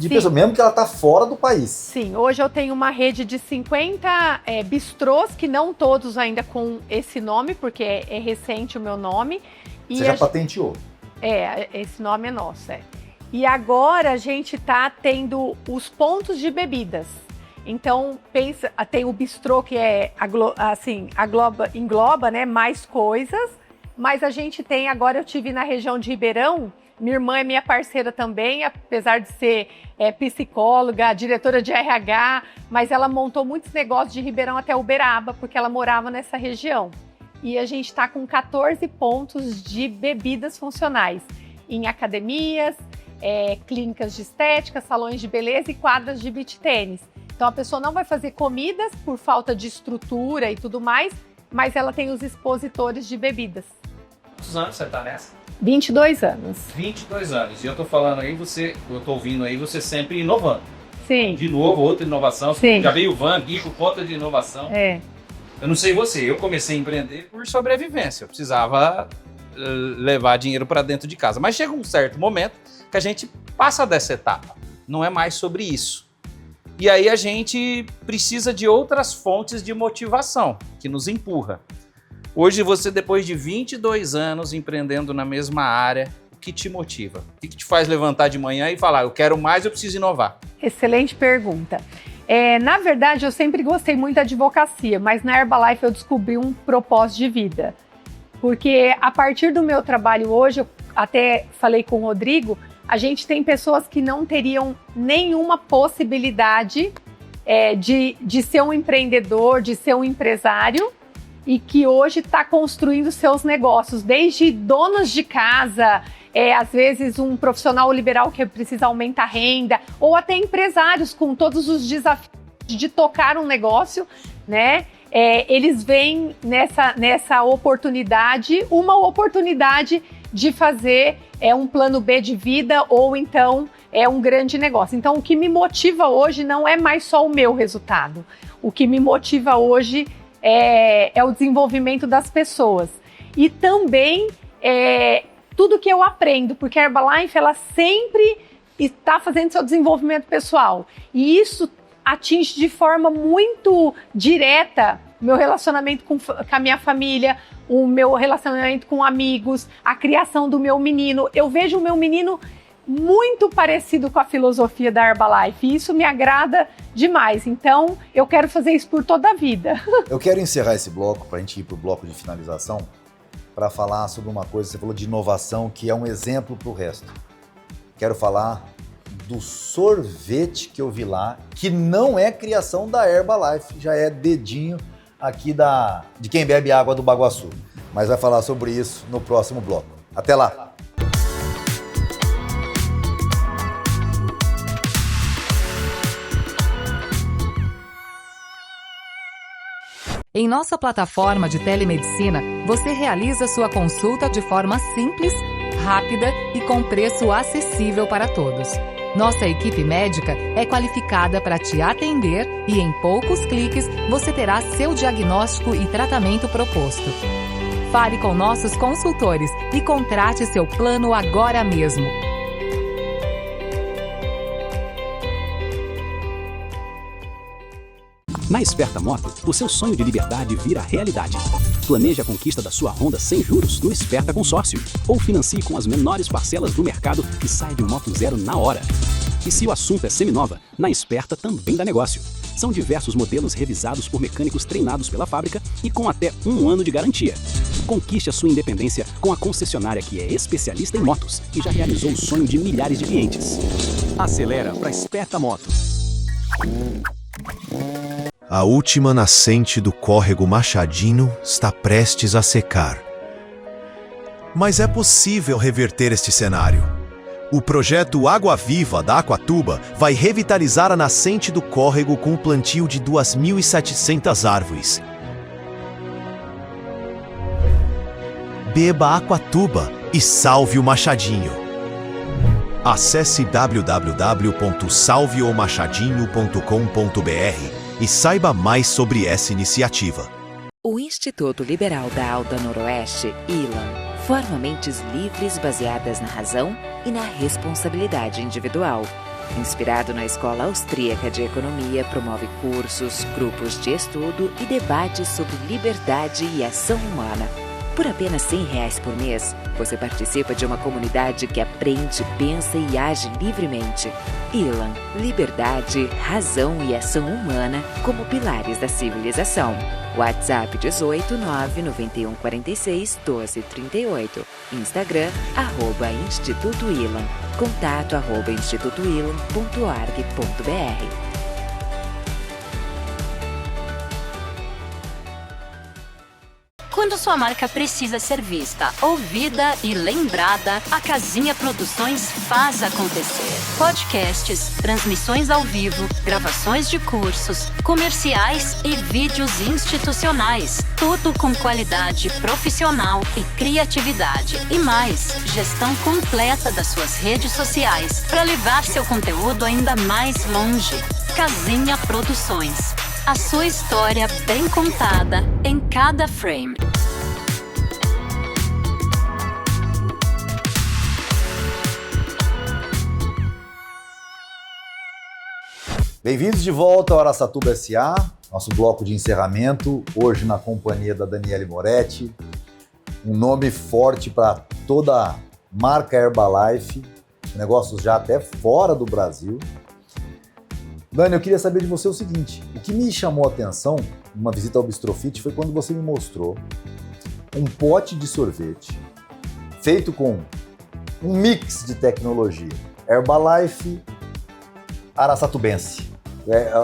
pessoas, mesmo que ela está fora do país. Sim, hoje eu tenho uma rede de 50 bistrôs, que não todos ainda com esse nome, porque é recente o meu nome. E você já patenteou? Esse nome é nosso, E agora a gente está tendo os pontos de bebidas. Então, tem o bistrô que engloba, né, mais coisas, mas a gente tem, agora eu tive na região de Ribeirão, minha irmã é minha parceira também, apesar de ser psicóloga, diretora de RH, mas ela montou muitos negócios de Ribeirão até Uberaba, porque ela morava nessa região. E a gente está com 14 pontos de bebidas funcionais, em academias, clínicas de estética, salões de beleza e quadras de beach tênis. Então a pessoa não vai fazer comidas por falta de estrutura e tudo mais, mas ela tem os expositores de bebidas. Quantos anos você tá nessa? 22 anos. 22 anos. E eu tô falando aí, eu tô ouvindo aí, você sempre inovando. Sim. De novo, outra inovação. Sim. Já veio o Van, Gui por conta de inovação. Eu não sei você, eu comecei a empreender por sobrevivência. Eu precisava levar dinheiro para dentro de casa. Mas chega um certo momento que a gente passa dessa etapa. Não é mais sobre isso. E aí a gente precisa de outras fontes de motivação, que nos empurra. Hoje você, depois de 22 anos empreendendo na mesma área, o que te motiva? O que te faz levantar de manhã e falar, eu quero mais, eu preciso inovar? Excelente pergunta. Na verdade, eu sempre gostei muito da advocacia, mas na Herbalife eu descobri um propósito de vida. Porque a partir do meu trabalho hoje, eu até falei com o Rodrigo, a gente tem pessoas que não teriam nenhuma possibilidade de ser um empreendedor, de ser um empresário, e que hoje está construindo seus negócios, desde donas de casa, às vezes um profissional liberal que precisa aumentar a renda, ou até empresários com todos os desafios de tocar um negócio, né? Eles veem nessa oportunidade, uma oportunidade de fazer um plano B de vida ou então um grande negócio. Então, o que me motiva hoje não é mais só o meu resultado. O que me motiva hoje é o desenvolvimento das pessoas. E também tudo que eu aprendo, porque a Herbalife ela sempre está fazendo seu desenvolvimento pessoal. E isso atinge de forma muito direta meu relacionamento com a minha família, o meu relacionamento com amigos, a criação do meu menino. Eu vejo o meu menino muito parecido com a filosofia da Herbalife e isso me agrada demais. Então, eu quero fazer isso por toda a vida. Eu quero encerrar esse bloco, para a gente ir para o bloco de finalização, para falar sobre uma coisa, você falou de inovação, que é um exemplo para o resto. Quero falar do sorvete que eu vi lá, que não é criação da Herbalife, já é dedinho aqui de quem bebe água do Baguaçu. Mas vai falar sobre isso no próximo bloco. Até lá! Em nossa plataforma de telemedicina, você realiza sua consulta de forma simples, rápida e com preço acessível para todos. Nossa equipe médica é qualificada para te atender e em poucos cliques você terá seu diagnóstico e tratamento proposto. Fale com nossos consultores e contrate seu plano agora mesmo. Na Esperta Moto, o seu sonho de liberdade vira realidade. Planeje a conquista da sua Honda sem juros no Esperta Consórcio. Ou financie com as menores parcelas do mercado e saia de moto zero na hora. E se o assunto é seminova, na Esperta também dá negócio. São diversos modelos revisados por mecânicos treinados pela fábrica e com até 1 ano de garantia. Conquiste a sua independência com a concessionária que é especialista em motos e já realizou o sonho de milhares de clientes. Acelera para Esperta Moto. A última nascente do córrego Machadinho está prestes a secar. Mas é possível reverter este cenário. O projeto Água Viva da Aquatuba vai revitalizar a nascente do córrego com o plantio de 2.700 árvores. Beba Aquatuba e salve o Machadinho. Acesse www.salveomachadinho.com.br e saiba mais sobre essa iniciativa. O Instituto Liberal da Alta Noroeste, ILAN, Forma mentes livres baseadas na razão e na responsabilidade individual. Inspirado na Escola Austríaca de Economia, promove cursos, grupos de estudo e debates sobre liberdade e ação humana. Por apenas R$100 por mês, você participa de uma comunidade que aprende, pensa e age livremente. Elan, liberdade, razão e ação humana como pilares da civilização. WhatsApp 18 991 46 12 38. Instagram, @Instituto Elan. Contato @institutoelan.org.br. Quando sua marca precisa ser vista, ouvida e lembrada, a Casinha Produções faz acontecer. Podcasts, transmissões ao vivo, gravações de cursos, comerciais e vídeos institucionais. Tudo com qualidade profissional e criatividade. E mais, gestão completa das suas redes sociais para levar seu conteúdo ainda mais longe. Casinha Produções. A sua história bem contada em cada frame. Bem-vindos de volta ao Araçatuba S.A., nosso bloco de encerramento, hoje na companhia da Daniele Moretti, um nome forte para toda a marca Herbalife, negócios já até fora do Brasil. Dani, eu queria saber de você o seguinte, o que me chamou a atenção numa visita ao Bistrofit foi quando você me mostrou um pote de sorvete feito com um mix de tecnologia, Herbalife araçatubense,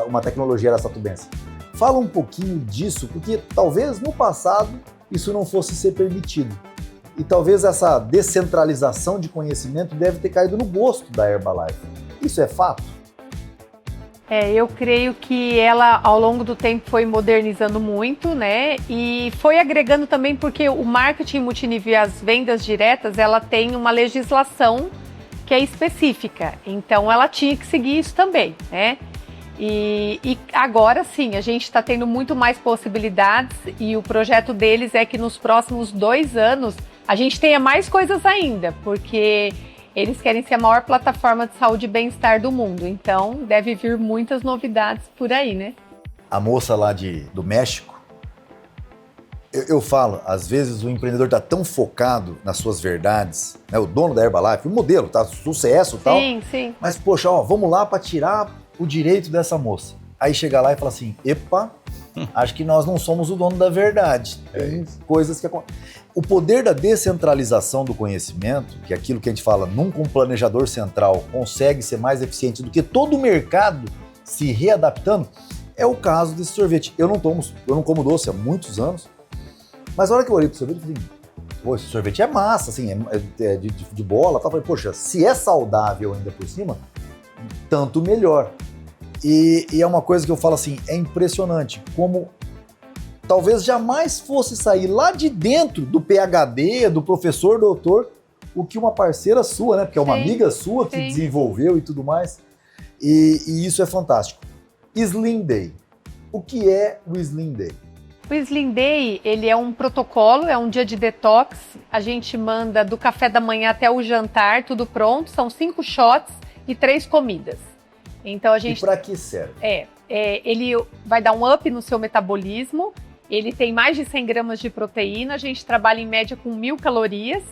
uma tecnologia araçatubense. Fala um pouquinho disso, porque talvez no passado isso não fosse ser permitido. E talvez essa descentralização de conhecimento deve ter caído no gosto da Herbalife. Isso é fato? Eu creio que ela, ao longo do tempo, foi modernizando muito, né? E foi agregando também porque o marketing multinível e as vendas diretas, ela tem uma legislação que é específica. Então, ela tinha que seguir isso também, né? E agora sim, a gente está tendo muito mais possibilidades e o projeto deles é que nos próximos 2 anos a gente tenha mais coisas ainda, porque eles querem ser a maior plataforma de saúde e bem-estar do mundo. Então, deve vir muitas novidades por aí, né? A moça lá do México, eu falo, às vezes o empreendedor está tão focado nas suas verdades, né? O dono da Herbalife, o modelo, tá? Sucesso e tal. Sim, sim. Mas, poxa, vamos lá para tirar o direito dessa moça. Aí chega lá e fala assim, epa, acho que nós não somos o dono da verdade. Tem coisas que acontecem. O poder da descentralização do conhecimento, que é aquilo que a gente fala, nunca um planejador central consegue ser mais eficiente do que todo o mercado se readaptando, é o caso desse sorvete. Eu não como doce há muitos anos, mas a hora que eu olhei pro sorvete, eu falei, pô, esse sorvete é massa, assim, é de bola, tá? Eu falei, poxa, se é saudável ainda por cima, tanto melhor. E é uma coisa que eu falo assim, é impressionante como talvez jamais fosse sair lá de dentro do PhD, do professor doutor, o que uma parceira sua, né? Porque é uma amiga sua que desenvolveu e tudo mais. E isso é fantástico. Slim Day. O que é o Slim Day? O Slim Day, ele é um protocolo, é um dia de detox. A gente manda do café da manhã até o jantar, tudo pronto. São 5 shots e 3 comidas. Então a gente... E para que serve? Ele vai dar um up no seu metabolismo. Ele tem mais de 100 gramas de proteína, a gente trabalha em média com 1.000 calorias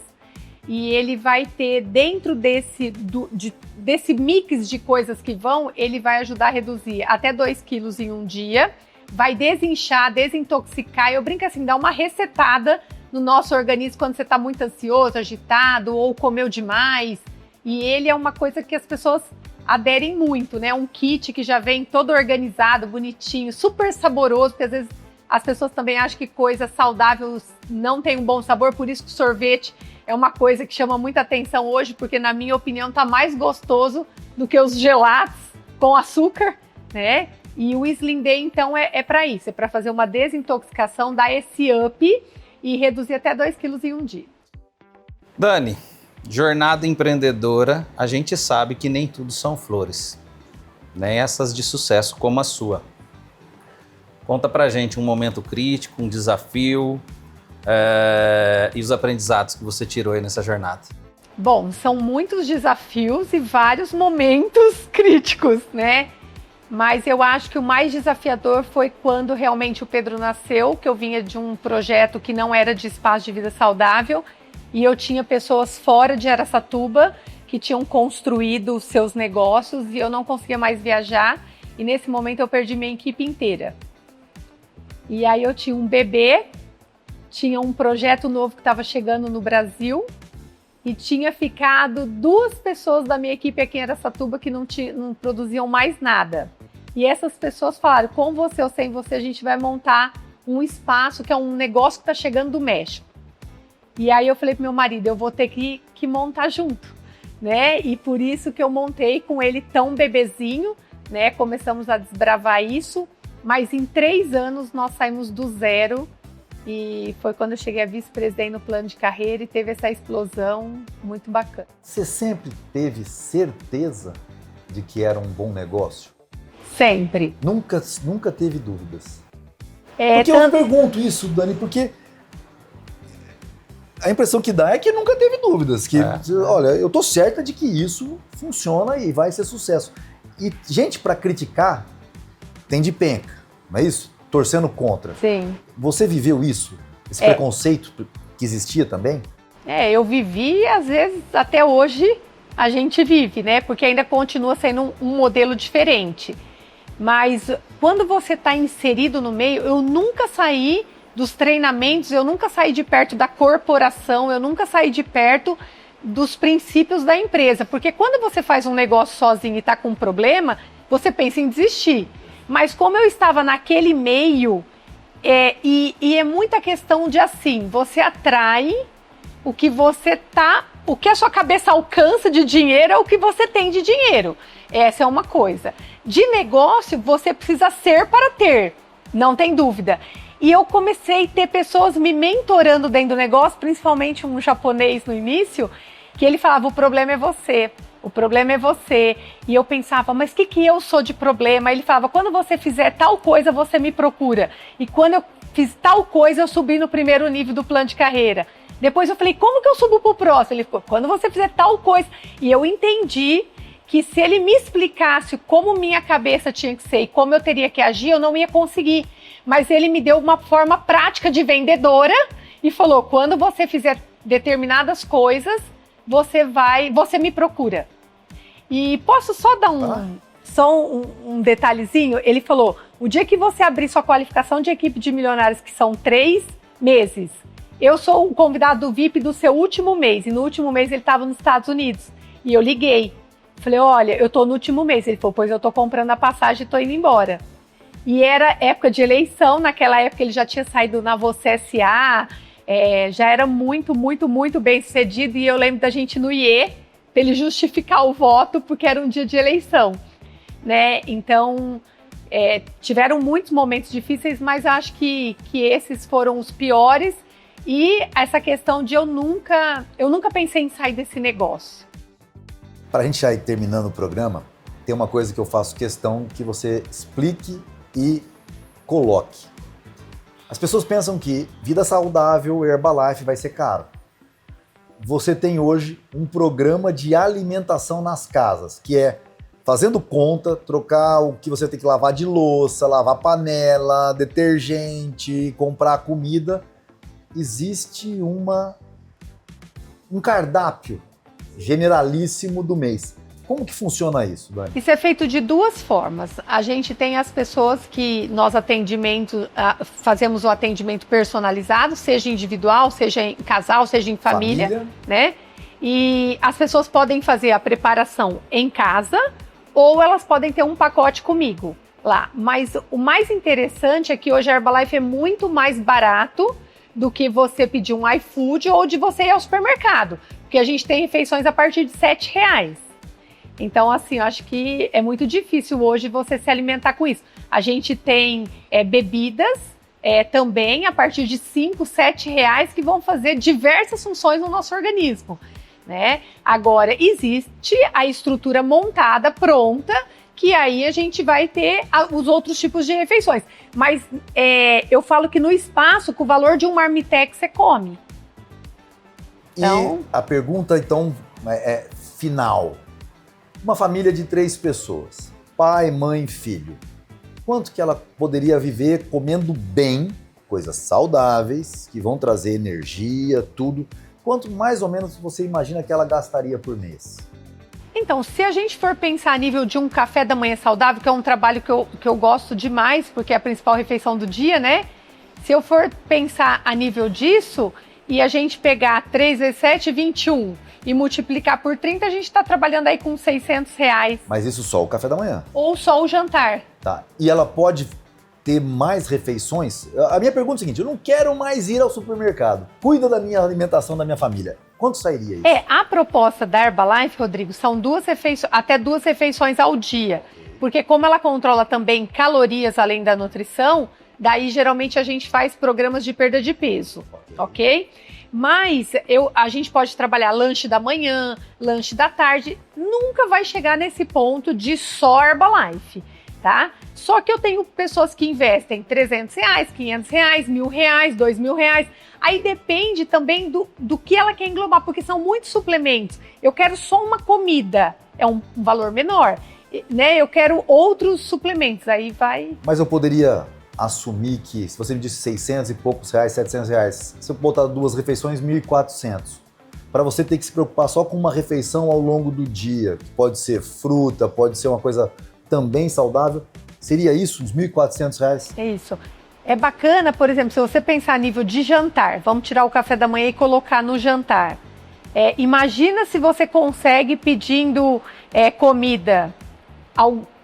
e ele vai ter dentro desse mix de coisas que ele vai ajudar a reduzir até 2 quilos em um dia, vai desinchar, desintoxicar, eu brinco assim, dá uma resetada no nosso organismo quando você está muito ansioso, agitado ou comeu demais, e ele é uma coisa que as pessoas aderem muito, né? Um kit que já vem todo organizado, bonitinho, super saboroso, porque às vezes as pessoas também acham que coisa saudável não tem um bom sabor, por isso que o sorvete é uma coisa que chama muita atenção hoje, porque na minha opinião tá mais gostoso do que os gelatos com açúcar, né? E o Slim Day, então, é para isso, é para fazer uma desintoxicação, dar esse up e reduzir até 2 quilos em um dia. Dani, jornada empreendedora, a gente sabe que nem tudo são flores, nem essas de sucesso como a sua. Conta pra gente um momento crítico, um desafio, e os aprendizados que você tirou aí nessa jornada? Bom, são muitos desafios e vários momentos críticos, né? Mas eu acho que o mais desafiador foi quando realmente o Pedro nasceu, que eu vinha de um projeto que não era de espaço de vida saudável e eu tinha pessoas fora de Araçatuba que tinham construído os seus negócios e eu não conseguia mais viajar e nesse momento eu perdi minha equipe inteira. E aí eu tinha um bebê, tinha um projeto novo que estava chegando no Brasil e tinha ficado 2 pessoas da minha equipe aqui em Araçatuba que não produziam mais nada. E essas pessoas falaram, com você ou sem você, a gente vai montar um espaço que é um negócio que está chegando do México. E aí eu falei pro meu marido, eu vou ter que montar junto, né? E por isso que eu montei com ele tão bebezinho, né? Começamos a desbravar isso, mas em 3 anos nós saímos do zero. E foi quando eu cheguei a vice-presidente no plano de carreira e teve essa explosão muito bacana. Você sempre teve certeza de que era um bom negócio? Sempre. Nunca teve dúvidas? Porque eu pergunto isso, Dani, porque a impressão que dá é que nunca teve dúvidas. Que, olha, eu tô certa de que isso funciona e vai ser sucesso. E gente para criticar tem de penca, não é isso? Torcendo contra. Sim. Você viveu isso? Esse preconceito que existia também? Eu vivi e às vezes até hoje a gente vive, né? Porque ainda continua sendo um modelo diferente. Mas quando você está inserido no meio, eu nunca saí dos treinamentos, eu nunca saí de perto da corporação, eu nunca saí de perto dos princípios da empresa. Porque quando você faz um negócio sozinho e está com um problema, você pensa em desistir. Mas como eu estava naquele meio, e é muita questão de assim, você atrai o que a sua cabeça alcança de dinheiro é o que você tem de dinheiro. Essa é uma coisa. De negócio, você precisa ser para ter, não tem dúvida. E eu comecei a ter pessoas me mentorando dentro do negócio, principalmente um japonês no início, que ele falava, o problema é você. O problema é você. E eu pensava, mas o que eu sou de problema? Ele falava, quando você fizer tal coisa, você me procura. E quando eu fiz tal coisa, eu subi no primeiro nível do plano de carreira. Depois eu falei, como que eu subo pro próximo? Ele ficou, quando você fizer tal coisa. E eu entendi que se ele me explicasse como minha cabeça tinha que ser e como eu teria que agir, eu não ia conseguir. Mas ele me deu uma forma prática de vendedora e falou, quando você fizer determinadas coisas, você me procura. E posso só dar um detalhezinho? Ele falou, o dia que você abrir sua qualificação de equipe de milionários, que são 3 meses, eu sou o convidado do VIP do seu último mês. E no último mês ele estava nos Estados Unidos. E eu liguei. Falei, olha, eu tô no último mês. Ele falou, pois eu tô comprando a passagem e tô indo embora. E era época de eleição. Naquela época ele já tinha saído na Você S.A., já era muito, muito, muito bem sucedido. E eu lembro da gente no IE, para ele justificar o voto, porque era um dia de eleição, né? Então, tiveram muitos momentos difíceis, mas acho que esses foram os piores. E essa questão de eu nunca pensei em sair desse negócio. Para a gente já ir terminando o programa, tem uma coisa que eu faço questão que você explique e coloque. As pessoas pensam que vida saudável, Herbalife vai ser caro. Você tem hoje um programa de alimentação nas casas, que é fazendo conta, trocar o que você tem que lavar de louça, lavar panela, detergente, comprar comida. Existe um cardápio generalíssimo do mês. Como que funciona isso, Dani? Isso é feito de 2 formas. A gente tem as pessoas que nós fazemos o atendimento personalizado, seja individual, seja em casal, seja em família, né? E as pessoas podem fazer a preparação em casa ou elas podem ter um pacote comigo lá. Mas o mais interessante é que hoje a Herbalife é muito mais barato do que você pedir um iFood ou de você ir ao supermercado. Porque a gente tem refeições a partir de R$7. Então, assim, eu acho que é muito difícil hoje você se alimentar com isso. A gente tem bebidas também a partir de R$5, R$7 que vão fazer diversas funções no nosso organismo, né? Agora, existe a estrutura montada, pronta, que aí a gente vai ter os outros tipos de refeições. Mas eu falo que no espaço, com o valor de um marmitex, você come. Então... E a pergunta, então, é final. Uma família de 3 pessoas, pai, mãe, filho. Quanto que ela poderia viver comendo bem, coisas saudáveis, que vão trazer energia, tudo? Quanto mais ou menos você imagina que ela gastaria por mês? Então, se a gente for pensar a nível de um café da manhã saudável, que é um trabalho que eu gosto demais, porque é a principal refeição do dia, né? Se eu for pensar a nível disso, e a gente pegar 3 vezes 7, 21, e multiplicar por 30, a gente está trabalhando aí com R$600. Mas isso só o café da manhã? Ou só o jantar. Tá. E ela pode ter mais refeições? A minha pergunta é a seguinte, eu não quero mais ir ao supermercado. Cuida da minha alimentação, da minha família. Quanto sairia isso? A proposta da Herbalife, Rodrigo, são até 2 refeições ao dia. Porque como ela controla também calorias além da nutrição, daí geralmente a gente faz programas de perda de peso, ok? Mas a gente pode trabalhar lanche da manhã, lanche da tarde, nunca vai chegar nesse ponto de só Herbalife, tá? Só que eu tenho pessoas que investem R$300, R$500, R$1.000, R$2.000. Aí depende também do que ela quer englobar, porque são muitos suplementos. Eu quero só uma comida, é um valor menor, né? Eu quero outros suplementos, aí vai... Mas eu poderia assumir que, se você me disse 600 e poucos reais, 700 reais, se eu botar 2 refeições, 1.400. Para você ter que se preocupar só com uma refeição ao longo do dia, que pode ser fruta, pode ser uma coisa também saudável, seria isso, uns 1.400 reais? É isso. É bacana, por exemplo, se você pensar a nível de jantar, vamos tirar o café da manhã e colocar no jantar. Imagina se você consegue pedindo comida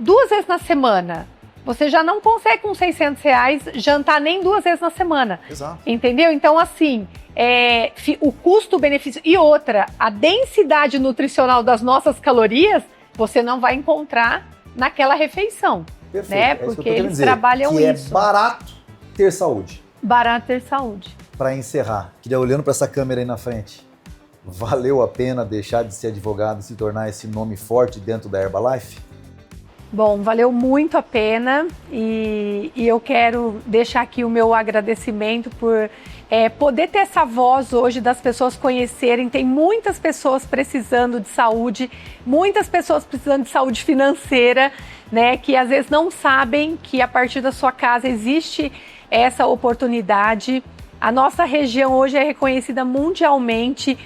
2 vezes na semana. Você já não consegue com R$600 jantar nem 2 vezes na semana. Exato. Entendeu? Então, assim, o custo-benefício... E outra, a densidade nutricional das nossas calorias, você não vai encontrar naquela refeição. Perfeito. Né? Porque eles trabalham que isso. É barato ter saúde. Barato ter saúde. Para encerrar, queria olhando para essa câmera aí na frente, valeu a pena deixar de ser advogado e se tornar esse nome forte dentro da Herbalife? Bom, valeu muito a pena e eu quero deixar aqui o meu agradecimento por poder ter essa voz hoje das pessoas conhecerem. Tem muitas pessoas precisando de saúde, muitas pessoas precisando de saúde financeira, né, que às vezes não sabem que a partir da sua casa existe essa oportunidade. A nossa região hoje é reconhecida mundialmente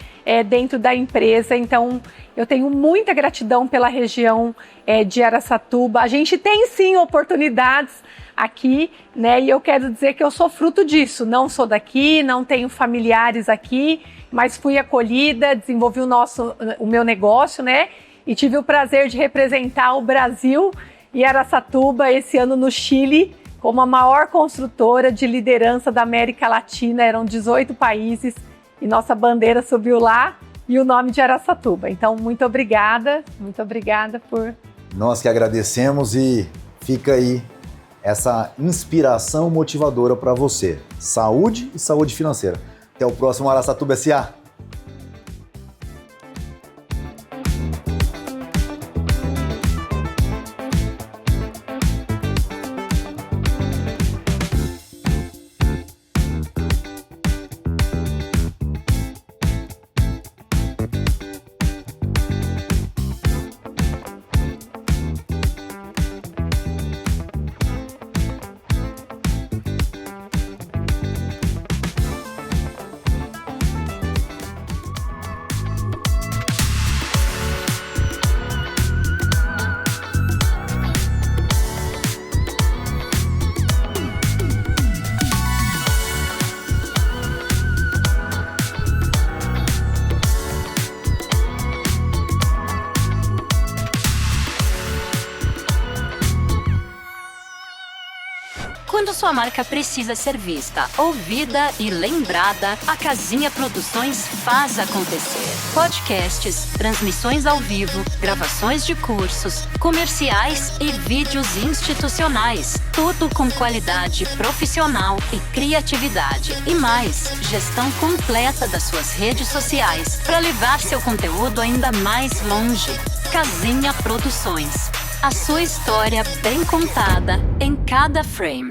dentro da empresa, então eu tenho muita gratidão pela região de Araçatuba. A gente tem sim oportunidades aqui, né? E eu quero dizer que eu sou fruto disso. Não sou daqui, não tenho familiares aqui, mas fui acolhida, desenvolvi o meu negócio, né? E tive o prazer de representar o Brasil e Araçatuba esse ano no Chile como a maior construtora de liderança da América Latina. Eram 18 países e nossa bandeira subiu lá e o nome de Araçatuba. Então, muito obrigada por... Nós que agradecemos e fica aí essa inspiração motivadora para você. Saúde e saúde financeira. Até o próximo Araçatuba S.A. Quando sua marca precisa ser vista, ouvida e lembrada, a Casinha Produções faz acontecer. Podcasts, transmissões ao vivo, gravações de cursos, comerciais e vídeos institucionais. Tudo com qualidade profissional e criatividade. E mais, gestão completa das suas redes sociais para levar seu conteúdo ainda mais longe. Casinha Produções. A sua história bem contada em cada frame.